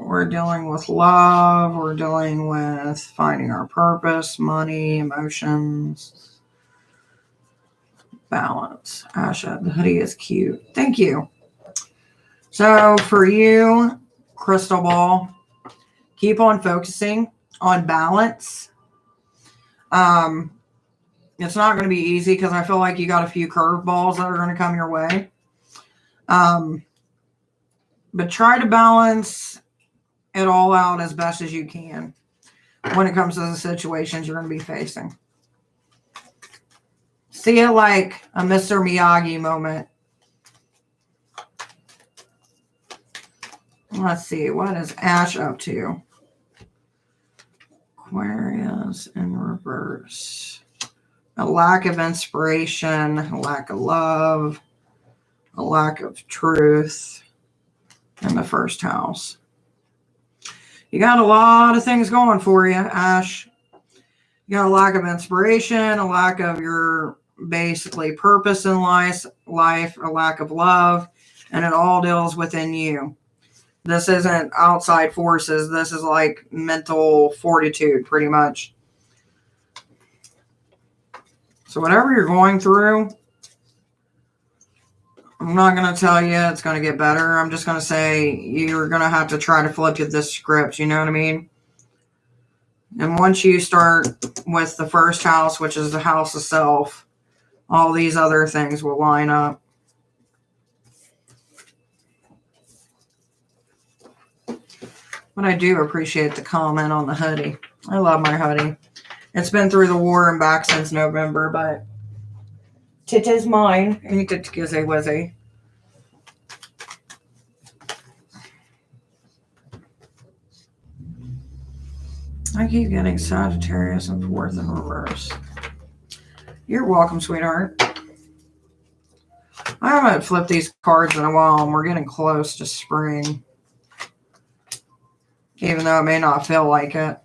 We're dealing with love. We're dealing with finding our purpose, money, emotions, balance. Asha, the hoodie is cute. Thank you. So for you, Crystal Ball, keep on focusing on balance. It's not going to be easy because I feel like you got a few curveballs that are going to come your way. But try to balance it all out as best as you can when it comes to the situations you're going to be facing. See it like a Mr. Miyagi moment. Let's see. What is Ash up to? Aquarius in reverse. A lack of inspiration, a lack of love, a lack of truth in the first house. You got a lot of things going for you, Ash. You got a lack of inspiration, a lack of your basically purpose in life, a lack of love, and it all deals within you. This isn't outside forces. This is like mental fortitude, pretty much. So whatever you're going through, I'm not going to tell you it's going to get better. I'm just going to say you're going to have to try to flip this script. You know what I mean? And once you start with the first house, which is the house of self, all these other things will line up. But I do appreciate the comment on the hoodie. I love my hoodie. It's been through the war and back since November, but it is mine. Ain't it gizzy wizzy? I keep getting Sagittarius and 4th in reverse. You're welcome, sweetheart. I haven't flipped these cards in a while, and we're getting close to spring. Even though it may not feel like it.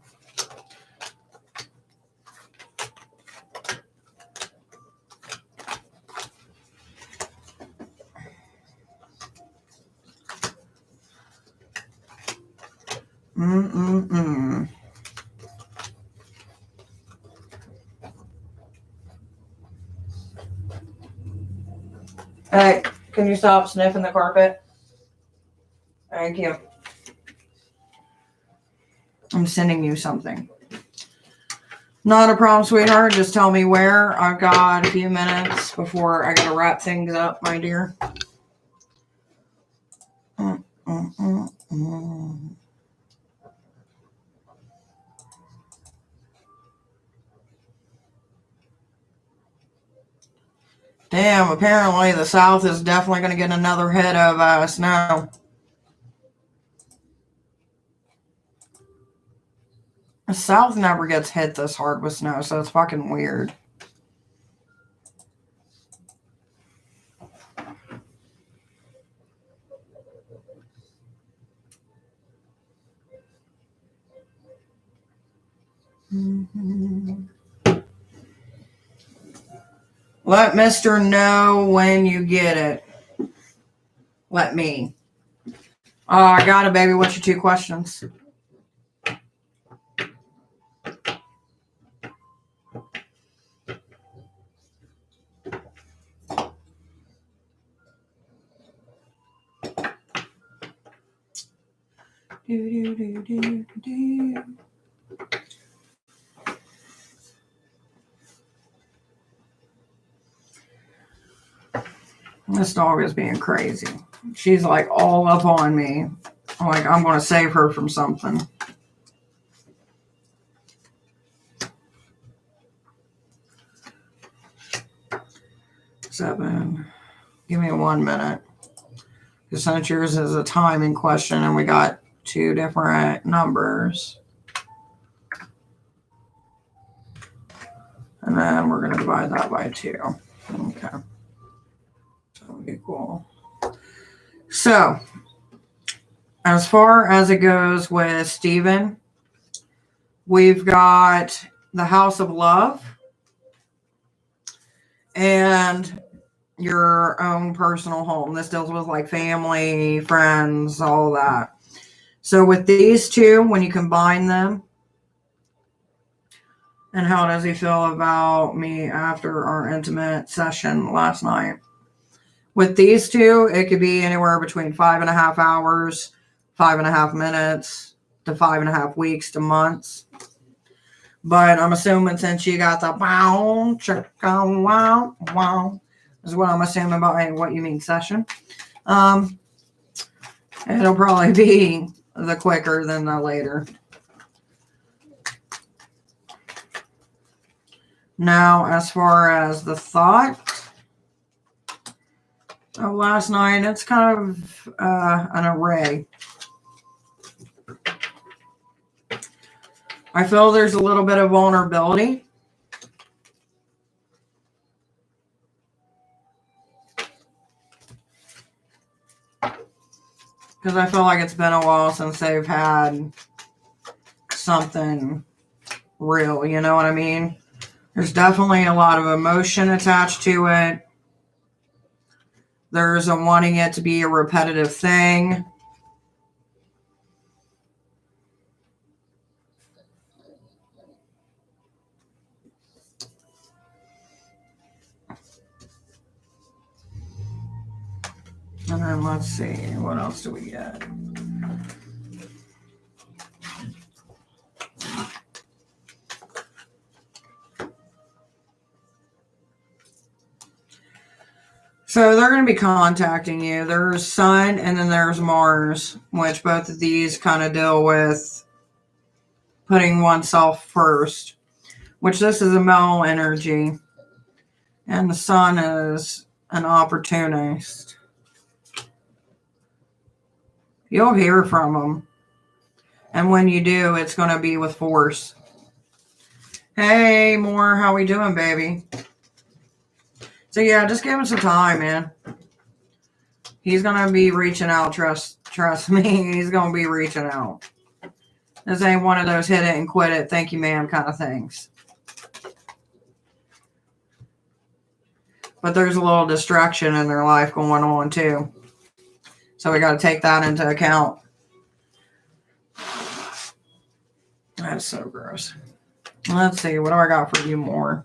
Hey, can you stop sniffing the carpet? Thank you. I'm sending you something. Not a problem, sweetheart. Just tell me where. I've got a few minutes before I gotta wrap things up, my dear. Damn, apparently the South is definitely going to get another hit of snow. The South never gets hit this hard with snow, so it's fucking weird. Let Mr. know when you get it. Let me. Oh, I got it, baby. What's your 2 questions? This dog is being crazy. She's like all up on me. Like I'm going to save her from something. 7. Give me 1 minute. Because since yours is a timing question and we got 2 different numbers. And then we're going to divide that by 2. Okay. So equal. So, as far as it goes with Stephen, we've got the House of Love and your own personal home. This deals with like family, friends, all that. So with these two, when you combine them, and how does he feel about me after our intimate session last night? With these two, it could be anywhere between 5.5 hours, 5.5 minutes, to 5.5 weeks to months. But I'm assuming since you got the wow, chicka, wow, wow, is what I'm assuming about what you mean session. It'll probably be the quicker than the later. Now, as far as the thought of last night, it's kind of an array. I feel there's a little bit of vulnerability. Because I feel like it's been a while since they've had something real, you know what I mean? There's definitely a lot of emotion attached to it. There's a wanting it to be a repetitive thing. And then let's see, what else do we get? So they're going to be contacting you. There's Sun and then there's Mars, which both of these kind of deal with putting oneself first, which this is a male energy. And the Sun is an opportunist. You'll hear from them. And when you do, it's going to be with force. Hey, Moore, how we doing, baby? So yeah, just give him some time, man. He's going to be reaching out, trust me. He's going to be reaching out. This ain't one of those hit it and quit it, thank you, ma'am kind of things. But there's a little distraction in their life going on, too. So we got to take that into account. That's so gross. Let's see. What do I got for you more?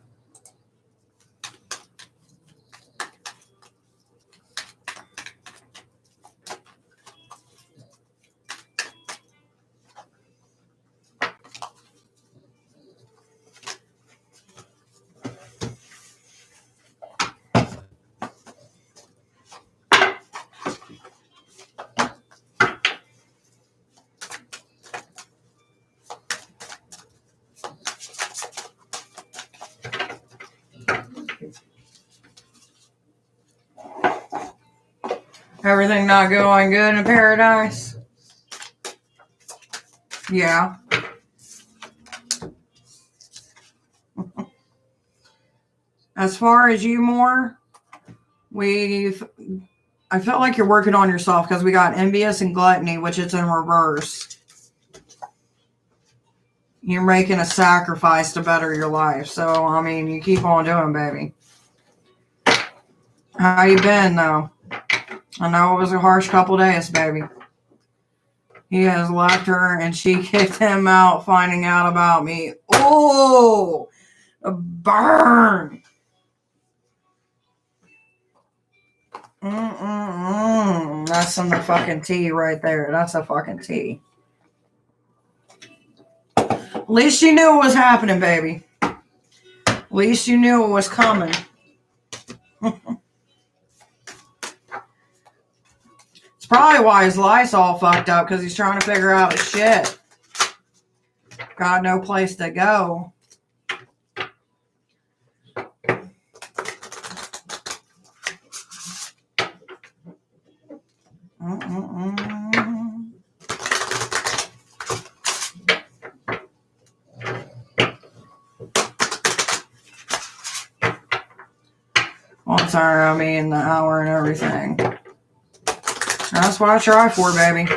Everything not going good in paradise? Yeah. As far as you more, I felt like you're working on yourself because we got envious and gluttony, which is in reverse. You're making a sacrifice to better your life. So, I mean, you keep on doing, baby. How you been, though? I know it was a harsh couple days, baby. He has left her and she kicked him out finding out about me. Oh, a burn. That's some fucking tea right there. That's a fucking tea. At least you knew it was happening, baby. At least you knew it was coming. It's probably why his life's all fucked up, because he's trying to figure out his shit. Got no place to go. Well, sorry, I mean the hour and everything. That's what I try for, baby.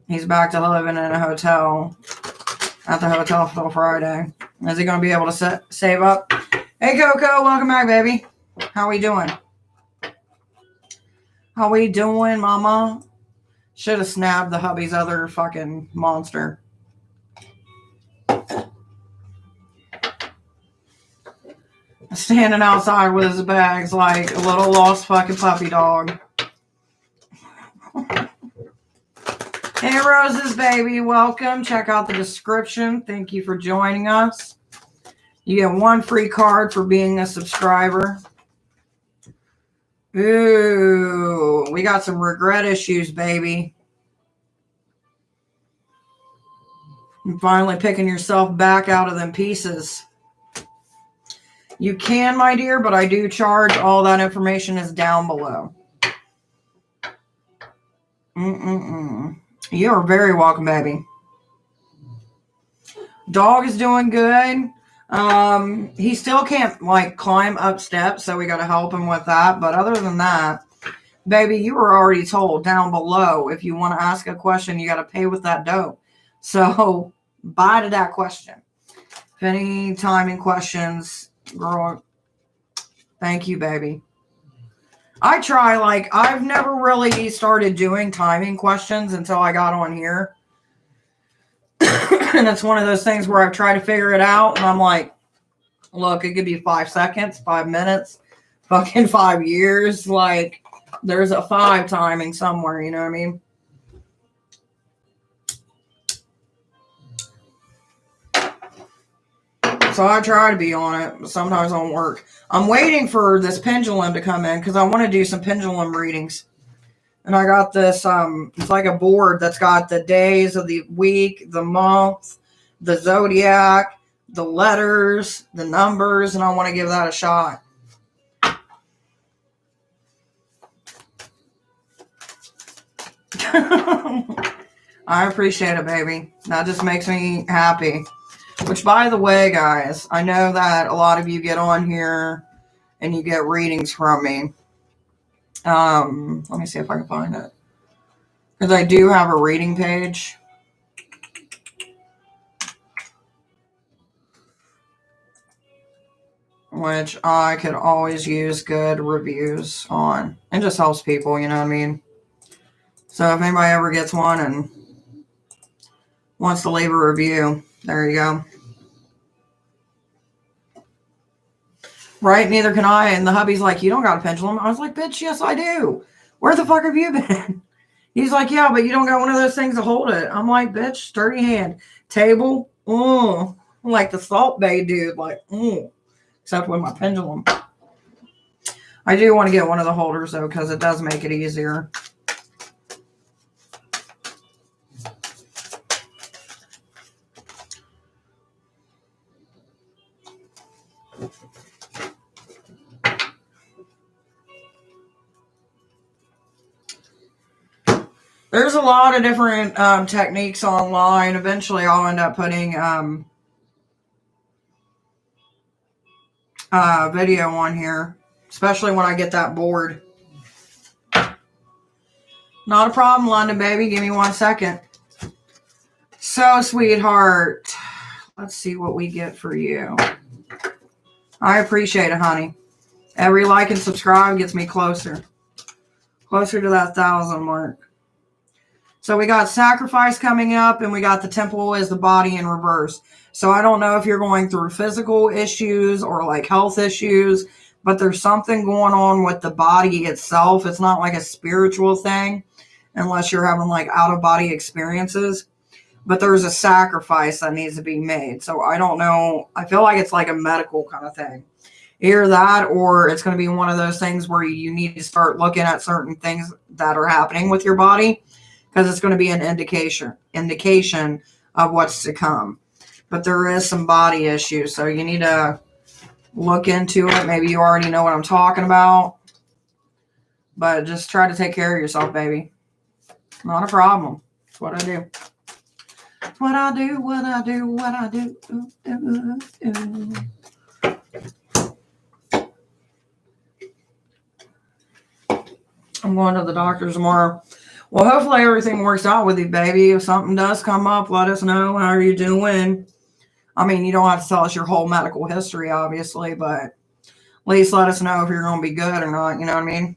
He's back to living in a hotel at the hotel till Friday. Is he going to be able to save up? Hey, Coco, welcome back, baby. How we doing? How we doing, mama? Should have snapped the hubby's other fucking monster. Standing outside with his bags like a little lost fucking puppy dog. Hey, Roses, baby. Welcome. Check out the description. Thank you for joining us. You get 1 free card for being a subscriber. Ooh, we got some regret issues, baby. You're finally picking yourself back out of them pieces. You can, my dear, but I do charge. All that information is down below. You are very welcome, baby. Dog is doing good. He still can't, like, climb up steps, so we got to help him with that. But other than that, baby, you were already told down below, if you want to ask a question, you got to pay with that dough. So, bye to that question. If any timing questions, girl, thank you, baby. I try, like, I've never really started doing timing questions until I got on here. And it's one of those things where I've tried to figure it out, and I'm like, look, it could be 5 seconds, 5 minutes, fucking 5 years. Like, there's a 5 timing somewhere, you know what I mean? So I try to be on it, but sometimes it don't work. I'm waiting for this pendulum to come in because I want to do some pendulum readings. And I got this, it's like a board that's got the days of the week, the month, the zodiac, the letters, the numbers, and I want to give that a shot. I appreciate it, baby. That just makes me happy. Which, by the way, guys, I know that a lot of you get on here and you get readings from me. Let me see if I can find it. Because I do have a reading page. Which I could always use good reviews on. It just helps people, you know what I mean? So if anybody ever gets one and wants to leave a review, there you go. Right? Neither can I. And the hubby's like, you don't got a pendulum. I was like, bitch, yes, I do. Where the fuck have you been? He's like, yeah, but you don't got one of those things to hold it. I'm like, bitch, sturdy hand. Table, I'm like the Salt Bay dude, like, except with my pendulum. I do want to get one of the holders, though, because it does make it easier. There's a lot of different techniques online. Eventually, I'll end up putting video on here, especially when I get that board. Not a problem, London, baby. Give me 1 second. So, sweetheart, let's see what we get for you. I appreciate it, honey. Every like and subscribe gets me closer to that 1,000 mark. So we got sacrifice coming up, and we got the temple is the body in reverse. So I don't know if you're going through physical issues or like health issues, but there's something going on with the body itself. It's not like a spiritual thing unless you're having like out of body experiences, but there's a sacrifice that needs to be made. So I don't know. I feel like it's like a medical kind of thing. Either that, or it's going to be one of those things where you need to start looking at certain things that are happening with your body, because it's going to be an indication of what's to come. But there is some body issues, so you need to look into it. Maybe you already know what I'm talking about. But just try to take care of yourself, baby. Not a problem. That's what I do. What I do, what I do, what I do. I'm going to the doctor's tomorrow. Well, hopefully everything works out with you, baby. If something does come up, let us know. How are you doing? I mean, you don't have to tell us your whole medical history, obviously, but at least let us know if you're going to be good or not. You know what I mean?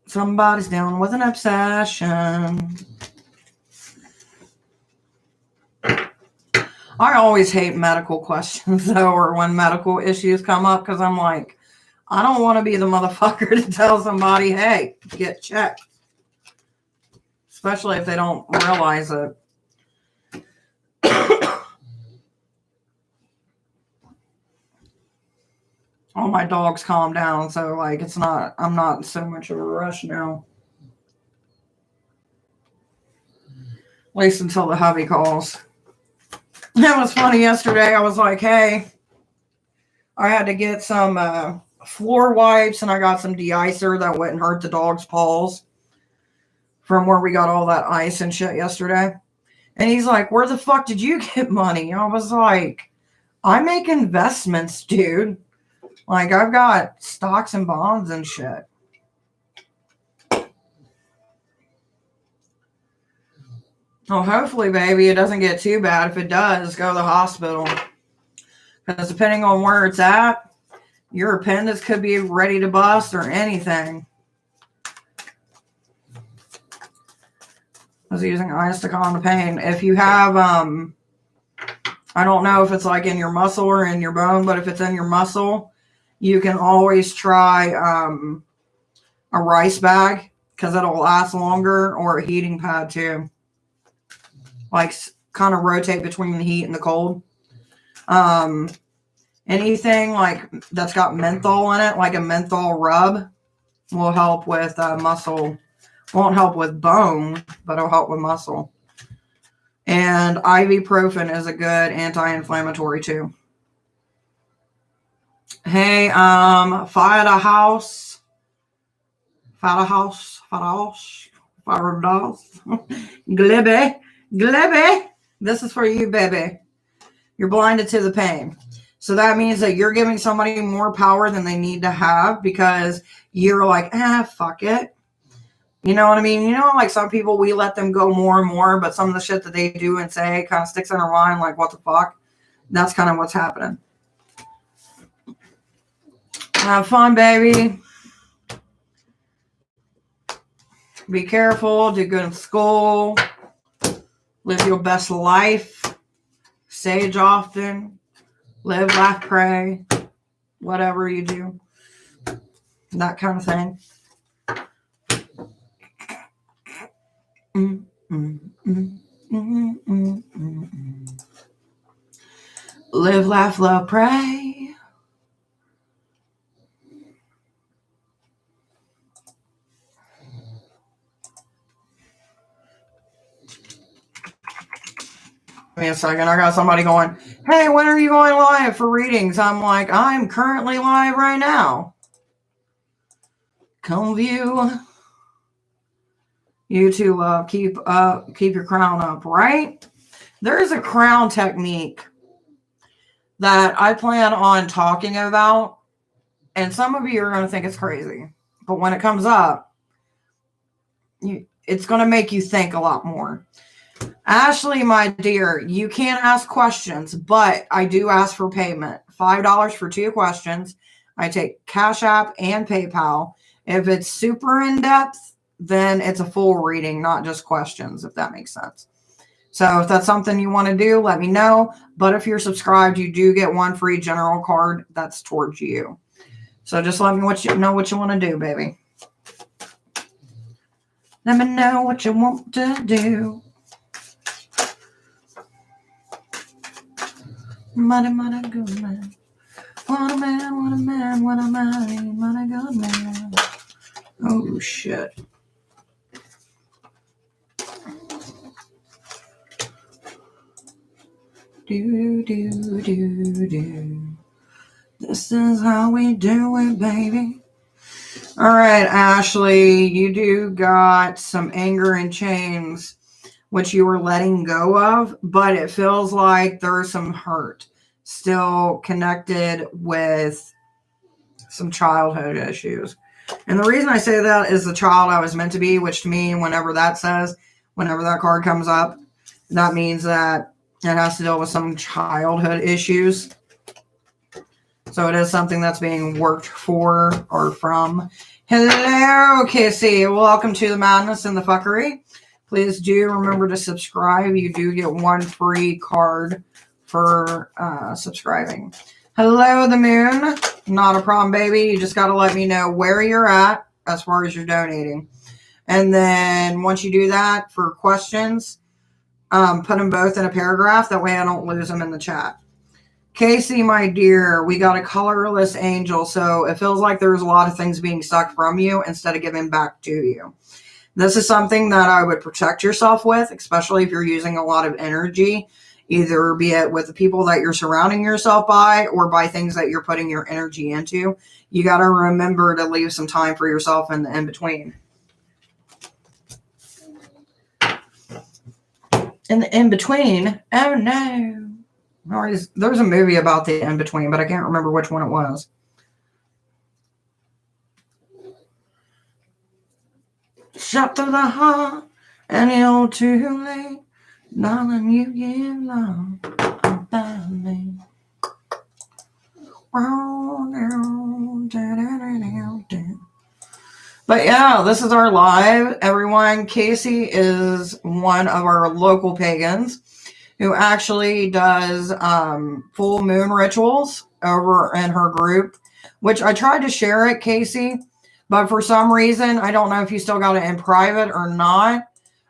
Somebody's down with an obsession. I always hate medical questions, though, or when medical issues come up, because I'm like, I don't want to be the motherfucker to tell somebody, hey, get checked. Especially if they don't realize it. All my dogs calm down, so like I'm not so much of a rush now. At least until the hubby calls. It was funny yesterday. I was like, hey, I had to get some floor wipes and I got some de-icer that wouldn't hurt the dog's paws from where we got all that ice and shit yesterday. And he's like, where the fuck did you get money? I was like, I make investments, dude. Like, I've got stocks and bonds and shit. Well, hopefully, baby, it doesn't get too bad. If it does, go to the hospital. Because depending on where it's at, your appendix could be ready to bust or anything. I was using ice to calm the pain. If you have, I don't know if it's like in your muscle or in your bone, but if it's in your muscle, you can always try a rice bag because it'll last longer, or a heating pad too. Like kind of rotate between the heat and the cold. Anything like that's got menthol in it, like a menthol rub, will help with muscle. Won't help with bone, but it'll help with muscle. And ibuprofen is a good anti-inflammatory too. Hey, Firehouse. Glibby. This is for you, baby. You're blinded to the pain. So that means that you're giving somebody more power than they need to have because you're like, fuck it. You know what I mean? You know, like some people, we let them go more and more, but some of the shit that they do and say kind of sticks in our mind, like, what the fuck? That's kind of what's happening. Have fun, baby. Be careful. Do good in school. Live your best life. Sage often. Live, laugh, pray. Whatever you do. That kind of thing. Live, laugh, love, pray. Give me a second. I got somebody going, hey, when are you going live for readings? I'm like, I'm currently live right now. Come view. You two keep your crown up, right? There's a crown technique that I plan on talking about, and some of you are going to think it's crazy, but when it comes up, it's going to make you think a lot more. Ashley, my dear, you can't ask questions, but I do ask for payment. $5 for 2 questions. I take Cashapp and PayPal. If it's super in-depth, then it's a full reading, not just questions, if that makes sense. So if that's something you want to do, let me know. But if you're subscribed, you do get 1 free general card that's towards you. So just let me know what you want to do, baby. Let me know what you want to do. Money, good man. What a man, what a man, what a man, money, good man. Oh, shit. Do, do, do, do. This is how we do it, baby. All right, Ashley, you do got some anger and chains, which you were letting go of, but it feels like there's some hurt still connected with some childhood issues. And the reason I say that is the child I was meant to be, which to me, whenever that card comes up, that means that it has to deal with some childhood issues. So it is something that's being worked for or from. Hello, Kissy. Welcome to the madness and the fuckery. Please do remember to subscribe. You do get one free card for subscribing. Hello, the moon. Not a problem, baby. You just got to let me know where you're at as far as you're donating. And then once you do that, for questions, put them both in a paragraph. That way I don't lose them in the chat. Casey, my dear, we got a colorless angel. So it feels like there's a lot of things being sucked from you instead of giving back to you. This is something that I would protect yourself with, especially if you're using a lot of energy, either be it with the people that you're surrounding yourself by or by things that you're putting your energy into. You got to remember to leave some time for yourself in the in-between. In the in-between, oh no. There's a movie about the in-between, but I can't remember which one it was. Shot through the heart, and you're too late. Darling, you get lost about me. But yeah, this is our live, everyone. Casey is one of our local pagans who actually does full moon rituals over in her group, which I tried to share it, Casey, but for some reason, I don't know if you still got it in private or not.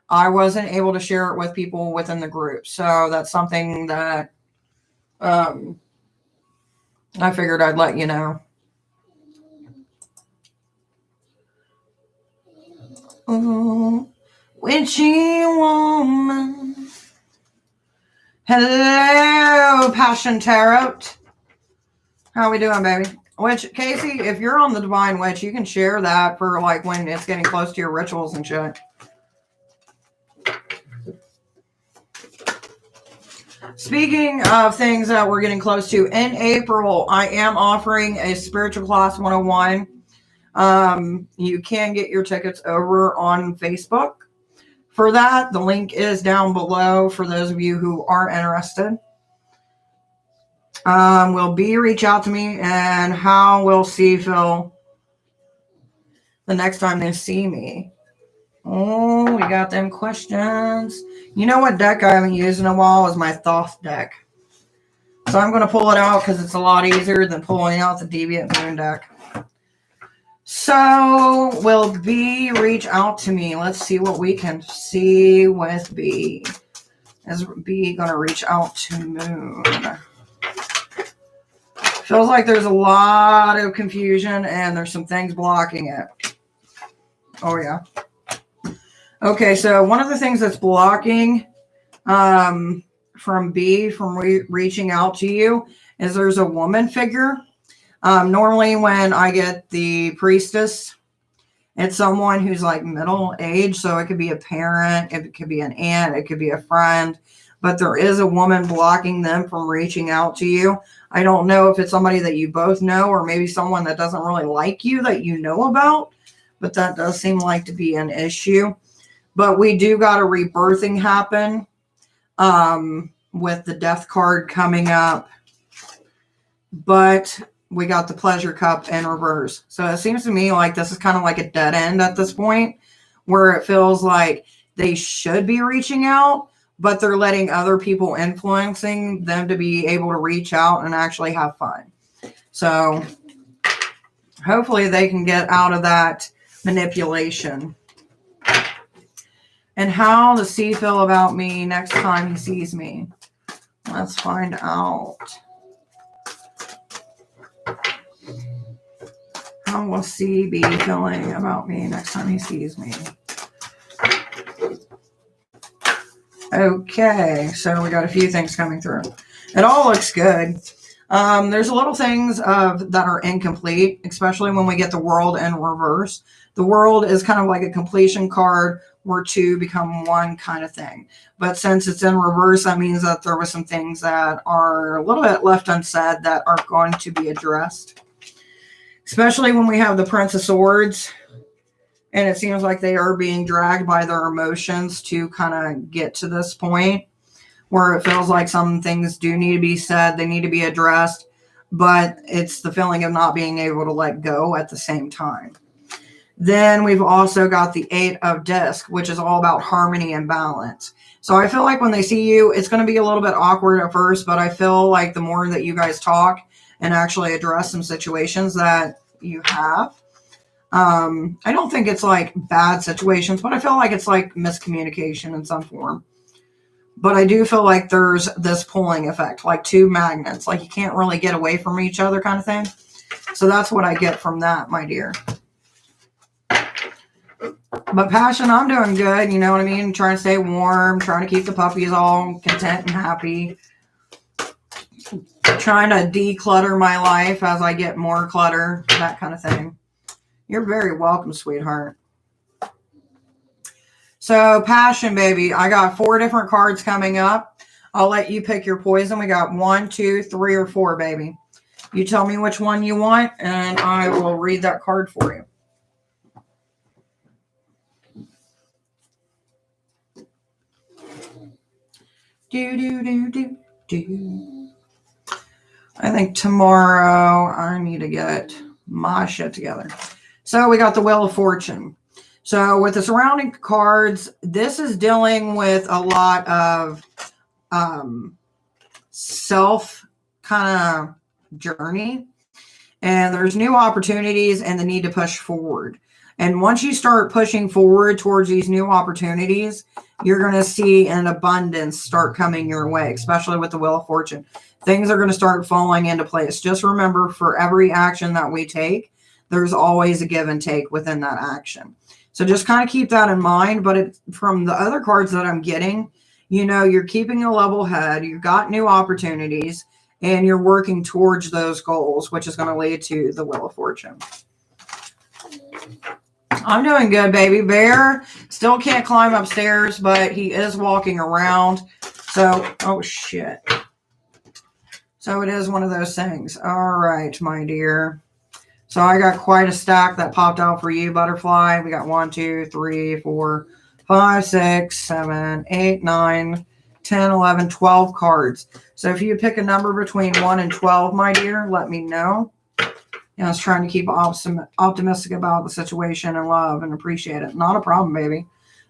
I wasn't able to share it with people within the group. So that's something that I figured I'd let you know. Oh, witchy woman. Hello, Passion Tarot. How we doing, baby? Which, Casey, if you're on the Divine Witch, you can share that for like when it's getting close to your rituals and shit. Speaking of things that we're getting close to, in April, I am offering a Spiritual Class 101. You can get your tickets over on Facebook. For that, the link is down below for those of you who are interested. Reach out to me, and how will C feel the next time they see me? Oh, we got them questions. You know what deck I haven't used in a while is my Thoth deck. So I'm going to pull it out because it's a lot easier than pulling out the Deviant Moon deck. So will B reach out to me? Let's see what we can see with B. Is B going to reach out to Moon? Feels like there's a lot of confusion and there's some things blocking it. Oh, yeah. Okay, so one of the things that's blocking from B from reaching out to you is there's a woman figure. Normally when I get the priestess, it's someone who's like middle age. So it could be a parent, it could be an aunt, it could be a friend. But there is a woman blocking them from reaching out to you. I don't know if it's somebody that you both know or maybe someone that doesn't really like you that you know about. But that does seem like to be an issue. But we do got a rebirthing happen with the death card coming up. But we got the pleasure cup in reverse. So it seems to me like this is kind of like a dead end at this point where it feels like they should be reaching out, but they're letting other people influencing them to be able to reach out and actually have fun. So hopefully they can get out of that manipulation. And how does C feel about me next time he sees me? Let's find out. How will C be feeling about me next time he sees me? Okay, so we got a few things coming through. It all looks good. There's little things that are incomplete, especially when we get the world in reverse. The world is kind of like a completion card where two become one kind of thing. But since it's in reverse, that means that there were some things that are a little bit left unsaid that are going to be addressed. Especially when we have the Prince of Swords. And it seems like they are being dragged by their emotions to kind of get to this point where it feels like some things do need to be said, they need to be addressed, but it's the feeling of not being able to let go at the same time. Then we've also got the 8 of Disc, which is all about harmony and balance. So I feel like when they see you, it's going to be a little bit awkward at first, but I feel like the more that you guys talk and actually address some situations that you have, I don't think it's like bad situations, but I feel like it's like miscommunication in some form. But I do feel like there's this pulling effect, like two magnets, like you can't really get away from each other kind of thing. So that's what I get from that, my dear. But passion, I'm doing good. You know what I mean? Trying to stay warm, trying to keep the puppies all content and happy. Trying to declutter my life as I get more clutter, that kind of thing. You're very welcome, sweetheart. So, passion, baby. I got 4 different cards coming up. I'll let you pick your poison. We got 1, 2, 3, or 4, baby. You tell me which one you want, and I will read that card for you. Do. I think tomorrow I need to get my shit together. So we got the Wheel of Fortune. So with the surrounding cards, this is dealing with a lot of self kind of journey. And there's new opportunities and the need to push forward. And once you start pushing forward towards these new opportunities, you're going to see an abundance start coming your way, especially with the Wheel of Fortune. Things are going to start falling into place. Just remember, for every action that we take, there's always a give and take within that action. So just kind of keep that in mind. But from the other cards that I'm getting, you know, you're keeping a level head. You've got new opportunities, and you're working towards those goals, which is going to lead to the Wheel of Fortune. I'm doing good, baby. Bear still can't climb upstairs, but he is walking around. So, oh, shit. So it is one of those things. All right, my dear. So I got quite a stack that popped out for you, Butterfly. We got 1, 2, 3, 4, 5, 6, 7, 8, 9, 10, 11, 12 cards. So if you pick a number between 1 and 12, my dear, let me know. I was trying to keep optimistic about the situation and love and appreciate it. Not a problem, baby.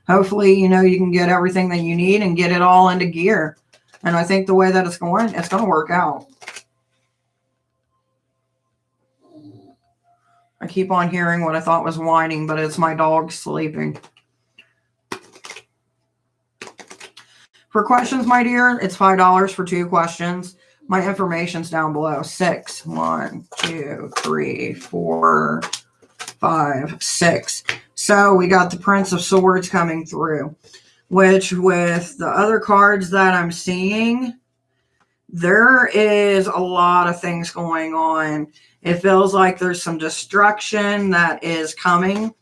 Hopefully, you know, you can get everything that you need and get it all into gear. And I think the way that it's going to work out. I keep on hearing what I thought was whining, but it's my dog sleeping. For questions, my dear, it's $5 for 2 questions. My information's down below. 6, 1, 2, 3, 4, 5, 6. So we got the Prince of Swords coming through, which with the other cards that I'm seeing, there is a lot of things going on. It feels like there's some destruction that is coming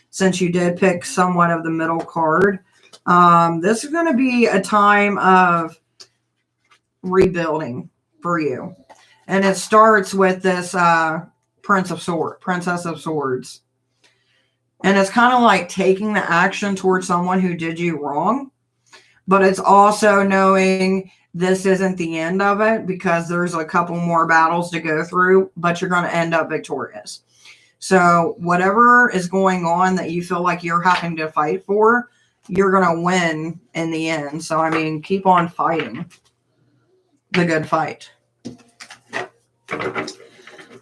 since you did pick somewhat of the middle card. This is going to be a time of rebuilding for you. And it starts with this Princess of Swords. And it's kind of like taking the action towards someone who did you wrong. But it's also knowing this isn't the end of it, because there's a couple more battles to go through, but you're going to end up victorious. So whatever is going on that you feel like you're having to fight for, you're going to win in the end. So, I mean, keep on fighting the good fight.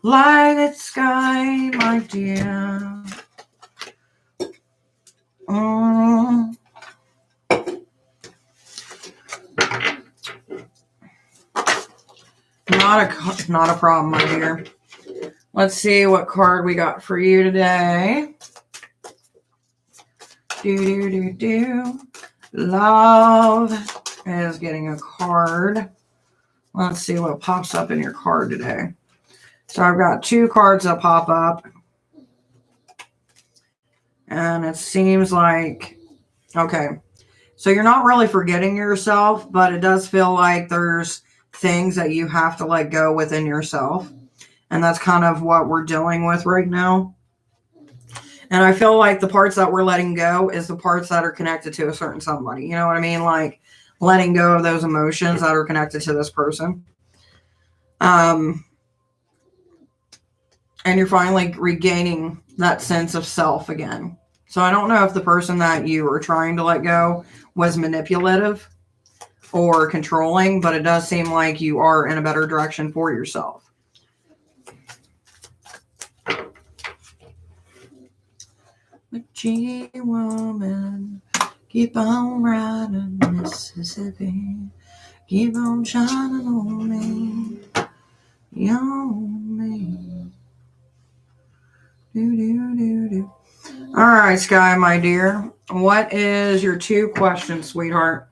Light sky, my dear. Not a problem, my dear. Let's see what card we got for you today. Love is getting a card. Let's see what pops up in your card today. So I've got 2 cards that pop up. And it seems like, okay, so you're not really forgetting yourself, but it does feel like there's things that you have to let go within yourself. And that's kind of what we're dealing with right now. And I feel like the parts that we're letting go is the parts that are connected to a certain somebody. You know what I mean? Like letting go of those emotions that are connected to this person. And you're finally regaining that sense of self again. So I don't know if the person that you were trying to let go was manipulative or controlling, but it does seem like you are in a better direction for yourself. G woman, keep on riding Mississippi, keep on shining on me, on me. Do, do, do, do. All right, Sky, my dear. What is your 2 questions, sweetheart?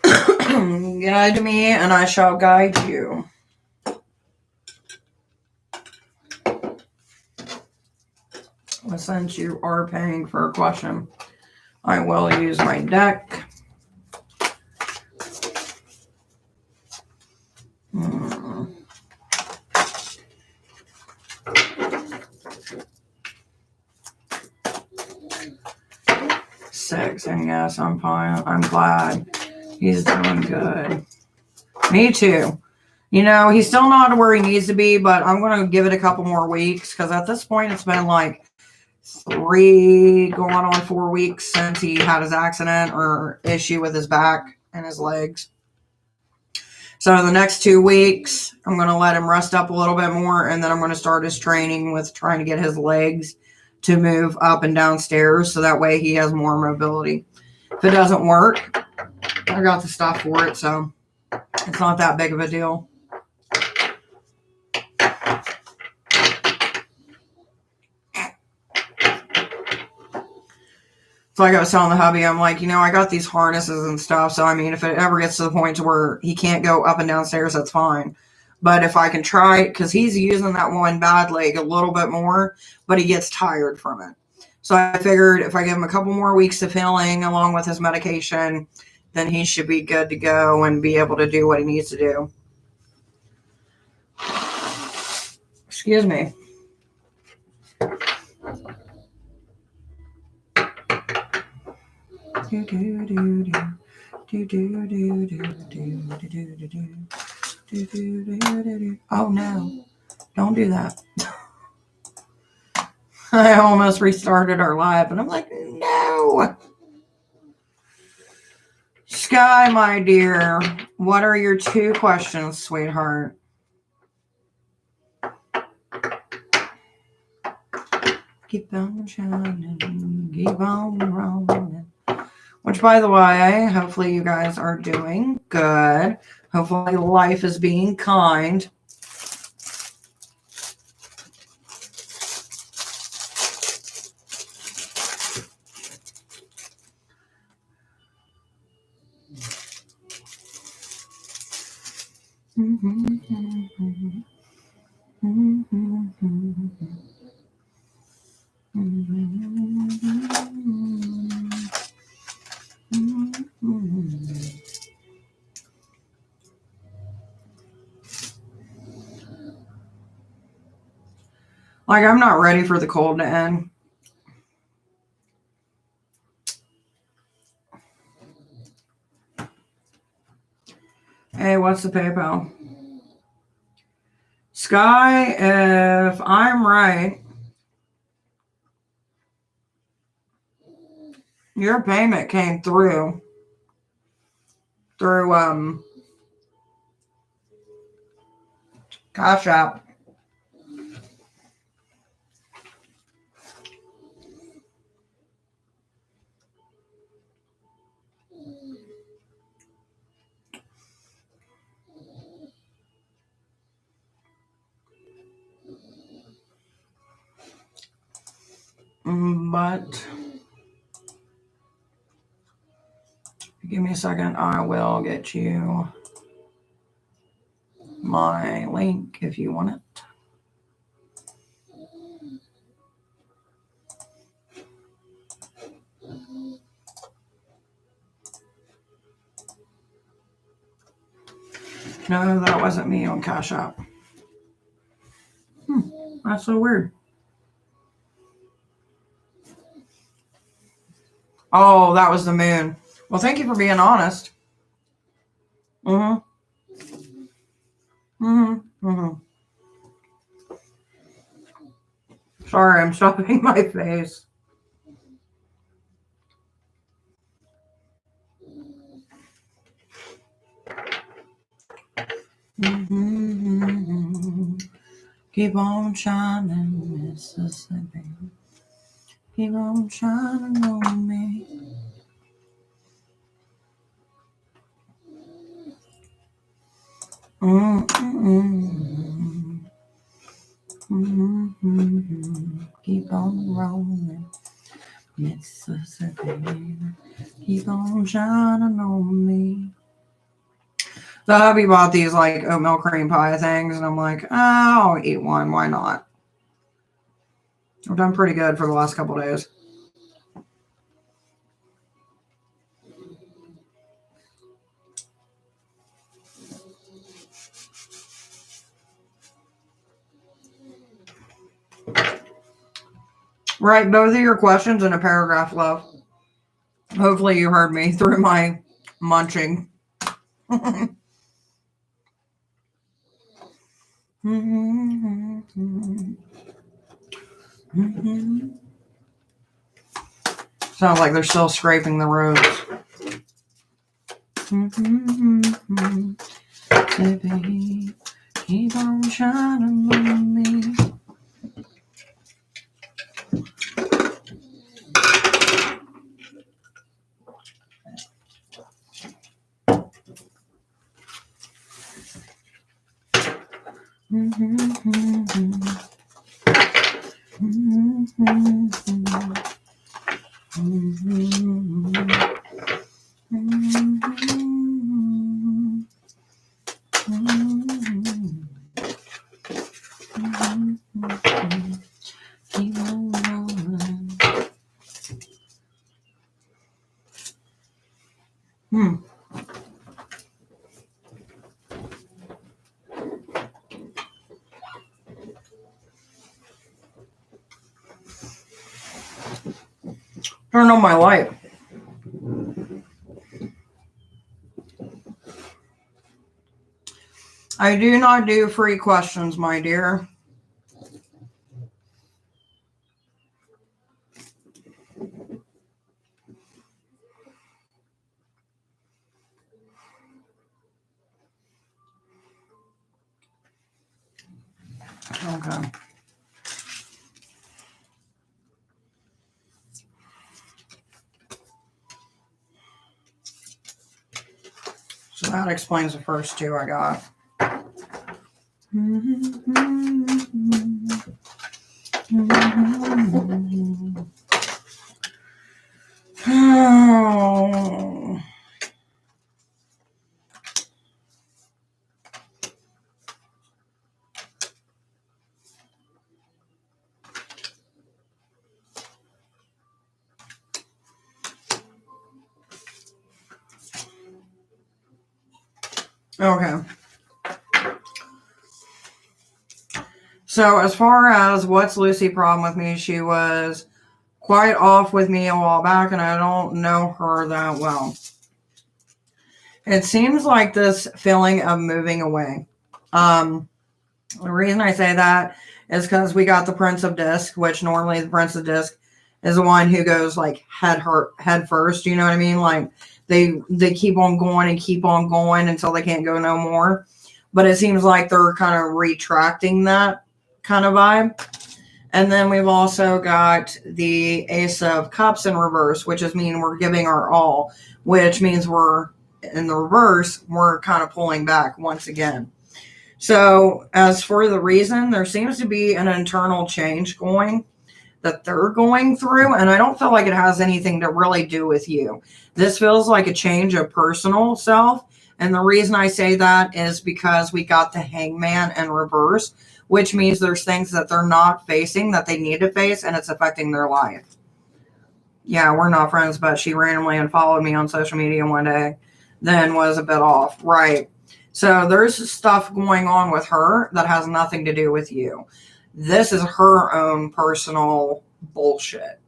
Guide me and I shall guide you. Well, since you are paying for a question, I will use my deck. Six, and yes, I'm fine. I'm glad he's doing good. Me too. You know, he's still not where he needs to be, but I'm going to give it a couple more weeks because at this point it's been like 3 going on 4 weeks since he had his accident or issue with his back and his legs. So the next 2 weeks, I'm going to let him rest up a little bit more, and then I'm going to start his training with trying to get his legs to move up and down stairs so that way he has more mobility. If it doesn't work, I got the stuff for it, so it's not that big of a deal. So like I was telling the hubby, I'm like, you know, I got these harnesses and stuff. So, I mean, if it ever gets to the point to where he can't go up and down stairs, that's fine. But if I can try, because he's using that one bad leg a little bit more, but he gets tired from it. So I figured if I give him a couple more weeks of healing along with his medication, then he should be good to go and be able to do what he needs to do. Excuse me. Do, do, do, do. Do, do, do, do, do, do, do, do, do. Do, do, do, do, do. Oh no, don't do that. I almost restarted our live and I'm like, no. Sky, my dear, what are your 2 questions, sweetheart? Keep on shining, keep on rolling. Which, by the way, hopefully you guys are doing good. Hopefully life is being kind. Like, I'm not ready for the cold to end. Hey, what's the PayPal? Sky, if I'm right, your payment came through Cashapp. But Give me a second. I will get you my link if you want it. No, that wasn't me on Cashapp. That's so weird. Oh, that was the moon. Well, thank you for being honest. Sorry, I'm stuffing my face. Keep on shining, Mississippi. Keep on shining on me. Keep on rolling, Mississippi. Keep on shining on me. The hubby bought these like oatmeal cream pie things, and I'm like, oh, I'll eat one. Why not? I've done pretty good for the last couple of days. Write both of your questions in a paragraph, love. Hopefully you heard me through my munching. Sounds like they're still scraping the roads. Baby, keep on shining on me. Keep on rolling. Turn on my light. I do not do free questions, my dear. Okay. So that explains the first two I got. Oh. Okay. So as far as what's Lucy's problem with me, she was quite off with me a while back, and I don't know her that well. It seems like this feeling of moving away. The reason I say that is because we got the Prince of Disc, which normally the Prince of Disc is the one who goes like head first. You know what I mean? Like they keep on going until they can't go no more. But it seems like they're kind of retracting that kind of vibe. And then we've also got the Ace of Cups in reverse, which is mean we're giving our all, which means we're in the reverse, we're kind of pulling back once again. So as for the reason, there seems to be an internal change going. that they're going through. And I don't feel like it has anything to really do with you. This feels like a change of personal self. And the reason I say that is because we got the Hangman in reverse, which means there's things that they're not facing that they need to face, and it's affecting their life. Yeah, we're not friends, but she randomly unfollowed me on social media one day, then was a bit off. Right. So there's stuff going on with her that has nothing to do with you. This is her own personal bullshit.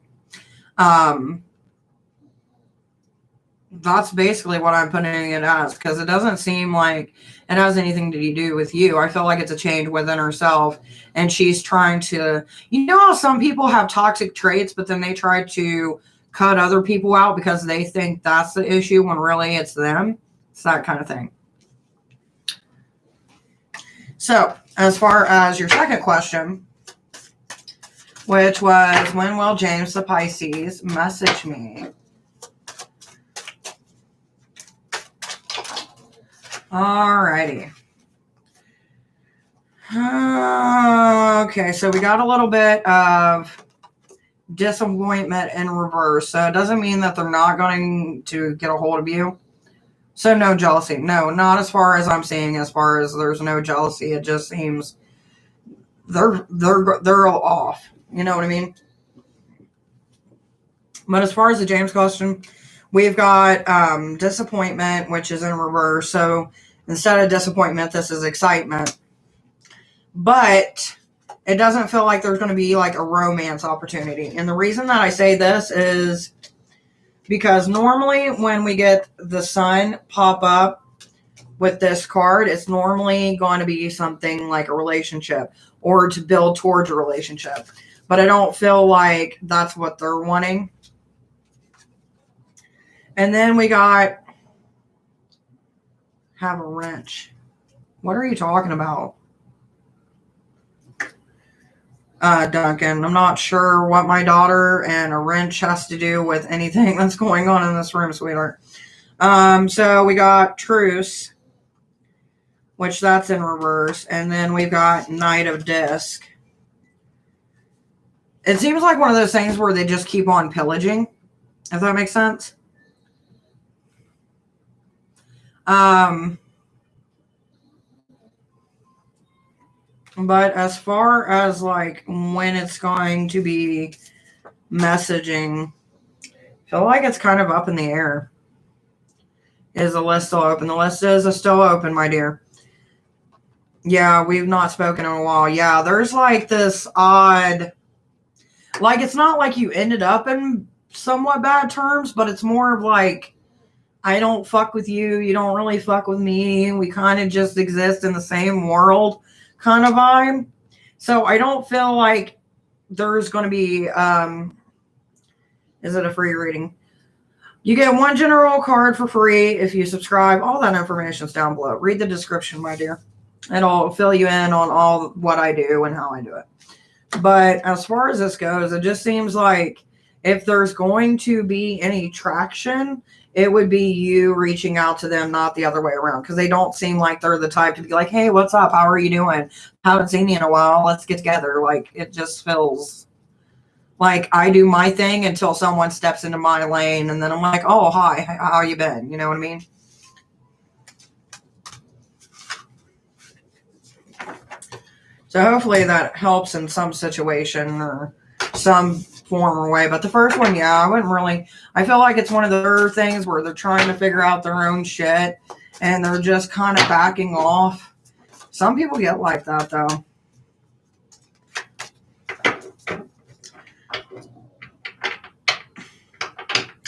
That's basically what I'm putting it as, because it doesn't seem like it has anything to do with you. I feel like it's a change within herself, and she's trying to, you know how some people have toxic traits, but then they try to cut other people out because they think that's the issue when really it's them. It's that kind of thing. So as far as your second question, which was, when will James the Pisces message me? Alrighty. Okay, so we got a little bit of disappointment in reverse. So it doesn't mean that they're not going to get a hold of you. So no jealousy. No, not as far as I'm seeing. As far as there's no jealousy, it just seems they're off. You know what I mean? But as far as the James question, we've got disappointment, which is in reverse. So instead of disappointment, this is excitement. But it doesn't feel like there's going to be like a romance opportunity. And the reason that I say this is because normally when we get the sun pop up with this card, it's normally going to be something like a relationship or to build towards a relationship. But I don't feel like that's what they're wanting. And then we got have a wrench. What are you talking about? Duncan, I'm not sure what my daughter and a wrench has to do with anything that's going on in this room, sweetheart. So we got truce, which that's in reverse. And then we've got Knight of Disc. It seems like one of those things where they just keep on pillaging, if that makes sense. But as far as like when it's going to be messaging, I feel like it's kind of up in the air. Is the list still open? The list is still open, my dear. Yeah, we've not spoken in a while. Yeah, there's like this odd, like it's not like you ended up in somewhat bad terms, but it's more of like, I don't fuck with you. You don't really fuck with me. We kind of just exist in the same world kind of vibe. So I don't feel like there's going to be, is it a free reading? You get one general card for free if you subscribe. All that information is down below. Read the description, my dear. It'll fill you in on all what I do and how I do it. But as far as this goes, it just seems like if there's going to be any traction, it would be you reaching out to them, not the other way around. Because they don't seem like they're the type to be like, hey, what's up? How are you doing? Haven't seen you in a while. Let's get together. Like, it just feels like I do my thing until someone steps into my lane. And then I'm like, oh, hi. How you been? You know what I mean? So hopefully that helps in some situation or some form or way. But the first one, yeah, I wouldn't really. I feel like it's one of the things where they're trying to figure out their own shit and they're just kind of backing off. Some people get like that, though.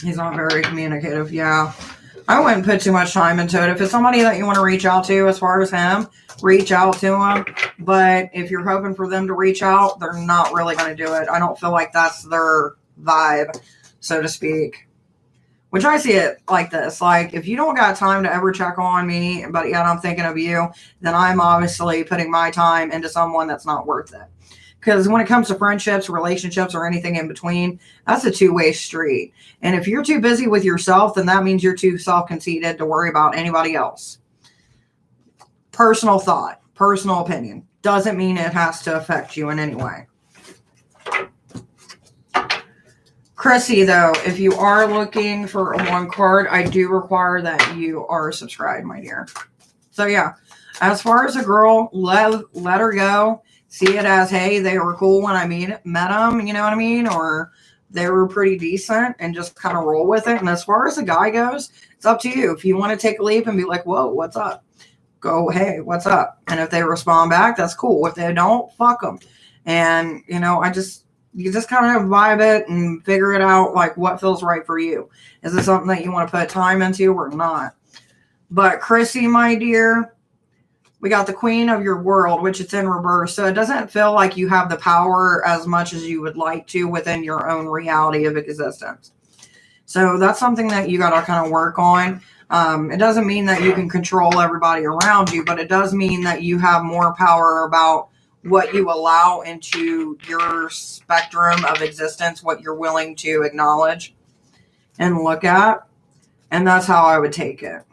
He's not very communicative. Yeah. I wouldn't put too much time into it. If it's somebody that you want to reach out to as far as him, reach out to him. But if you're hoping for them to reach out, they're not really going to do it. I don't feel like that's their vibe, so to speak. Which I see it like this. Like, if you don't got time to ever check on me, but yet I'm thinking of you, then I'm obviously putting my time into someone that's not worth it. Because when it comes to friendships, relationships, or anything in between, that's a two-way street. And if you're too busy with yourself, then that means you're too self-conceited to worry about anybody else. Personal thought, personal opinion. Doesn't mean it has to affect you in any way. Chrissy, though, if you are looking for a 1 card, I do require that you are subscribed, my dear. So, yeah, as far as a girl, let her go. See it as, hey, they were cool when I met them, you know what I mean? Or they were pretty decent, and just kind of roll with it. And as far as the guy goes, it's up to you. If you want to take a leap and be like, whoa, what's up? Go, hey, what's up? And if they respond back, that's cool. If they don't, fuck them. And, you know, you just kind of vibe it and figure it out, like what feels right for you. Is it something that you want to put time into or not? But Chrissy, my dear, we got the Queen of your world, which it's in reverse. So it doesn't feel like you have the power as much as you would like to within your own reality of existence. So that's something that you got to kind of work on. It doesn't mean that you can control everybody around you, but it does mean that you have more power about what you allow into your spectrum of existence, what you're willing to acknowledge and look at. And that's how I would take it.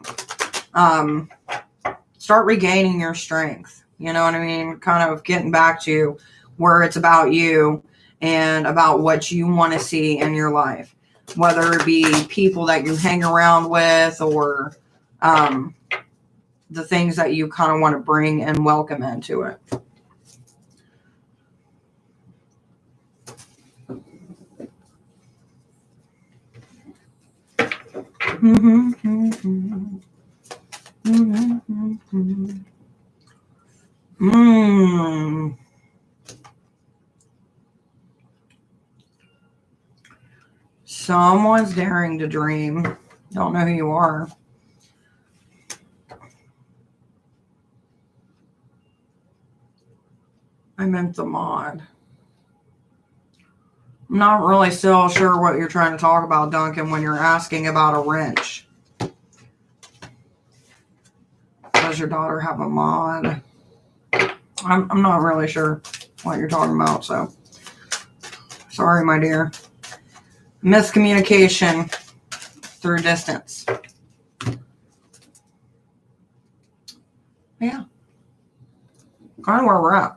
Start regaining your strength. You know what I mean? Kind of getting back to where it's about you and about what you want to see in your life. Whether it be people that you hang around with or the things that you kind of want to bring and welcome into it. Someone's daring to dream. Don't know who you are. I meant the mod. I'm not really still sure what you're trying to talk about, Duncan, when you're asking about a wrench. Does your daughter have a mod? I'm not really sure what you're talking about, so sorry, my dear. Miscommunication through distance. Yeah. Kind of where we're at.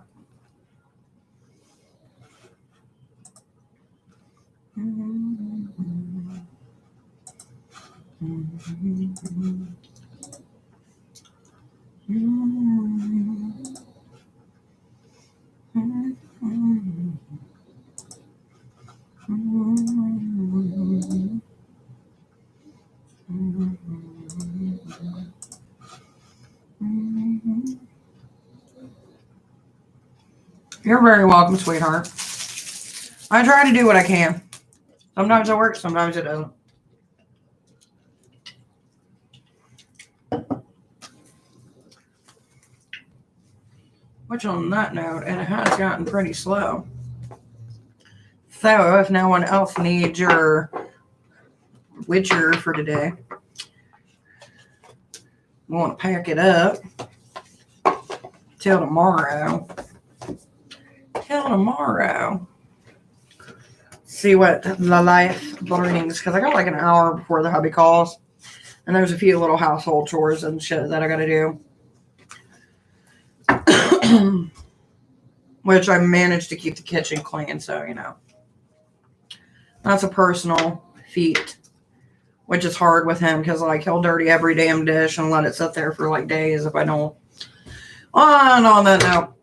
You're very welcome, sweetheart. I try to do what I can. Sometimes it works, sometimes it doesn't. Which on that note, and it has gotten pretty slow. So if no one else needs your Witcher for today, we want to pack it up till tomorrow. See what the life brings, because I got like an hour before the hubby calls, and there's a few little household chores and shit that I got to do. Which I managed to keep the kitchen clean, so, you know. That's a personal feat, which is hard with him, because, like, he'll dirty every damn dish and let it sit there for, like, days if I don't. And on that note,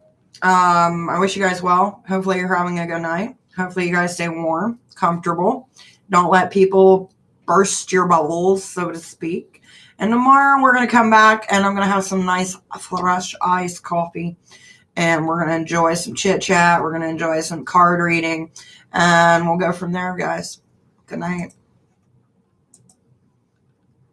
I wish you guys well. Hopefully you're having a good night. Hopefully you guys stay warm, comfortable. Don't let people burst your bubbles, so to speak. And tomorrow we're going to come back, and I'm going to have some nice fresh iced coffee. And we're going to enjoy some chit-chat. We're going to enjoy some card reading. And we'll go from there, guys. Good night.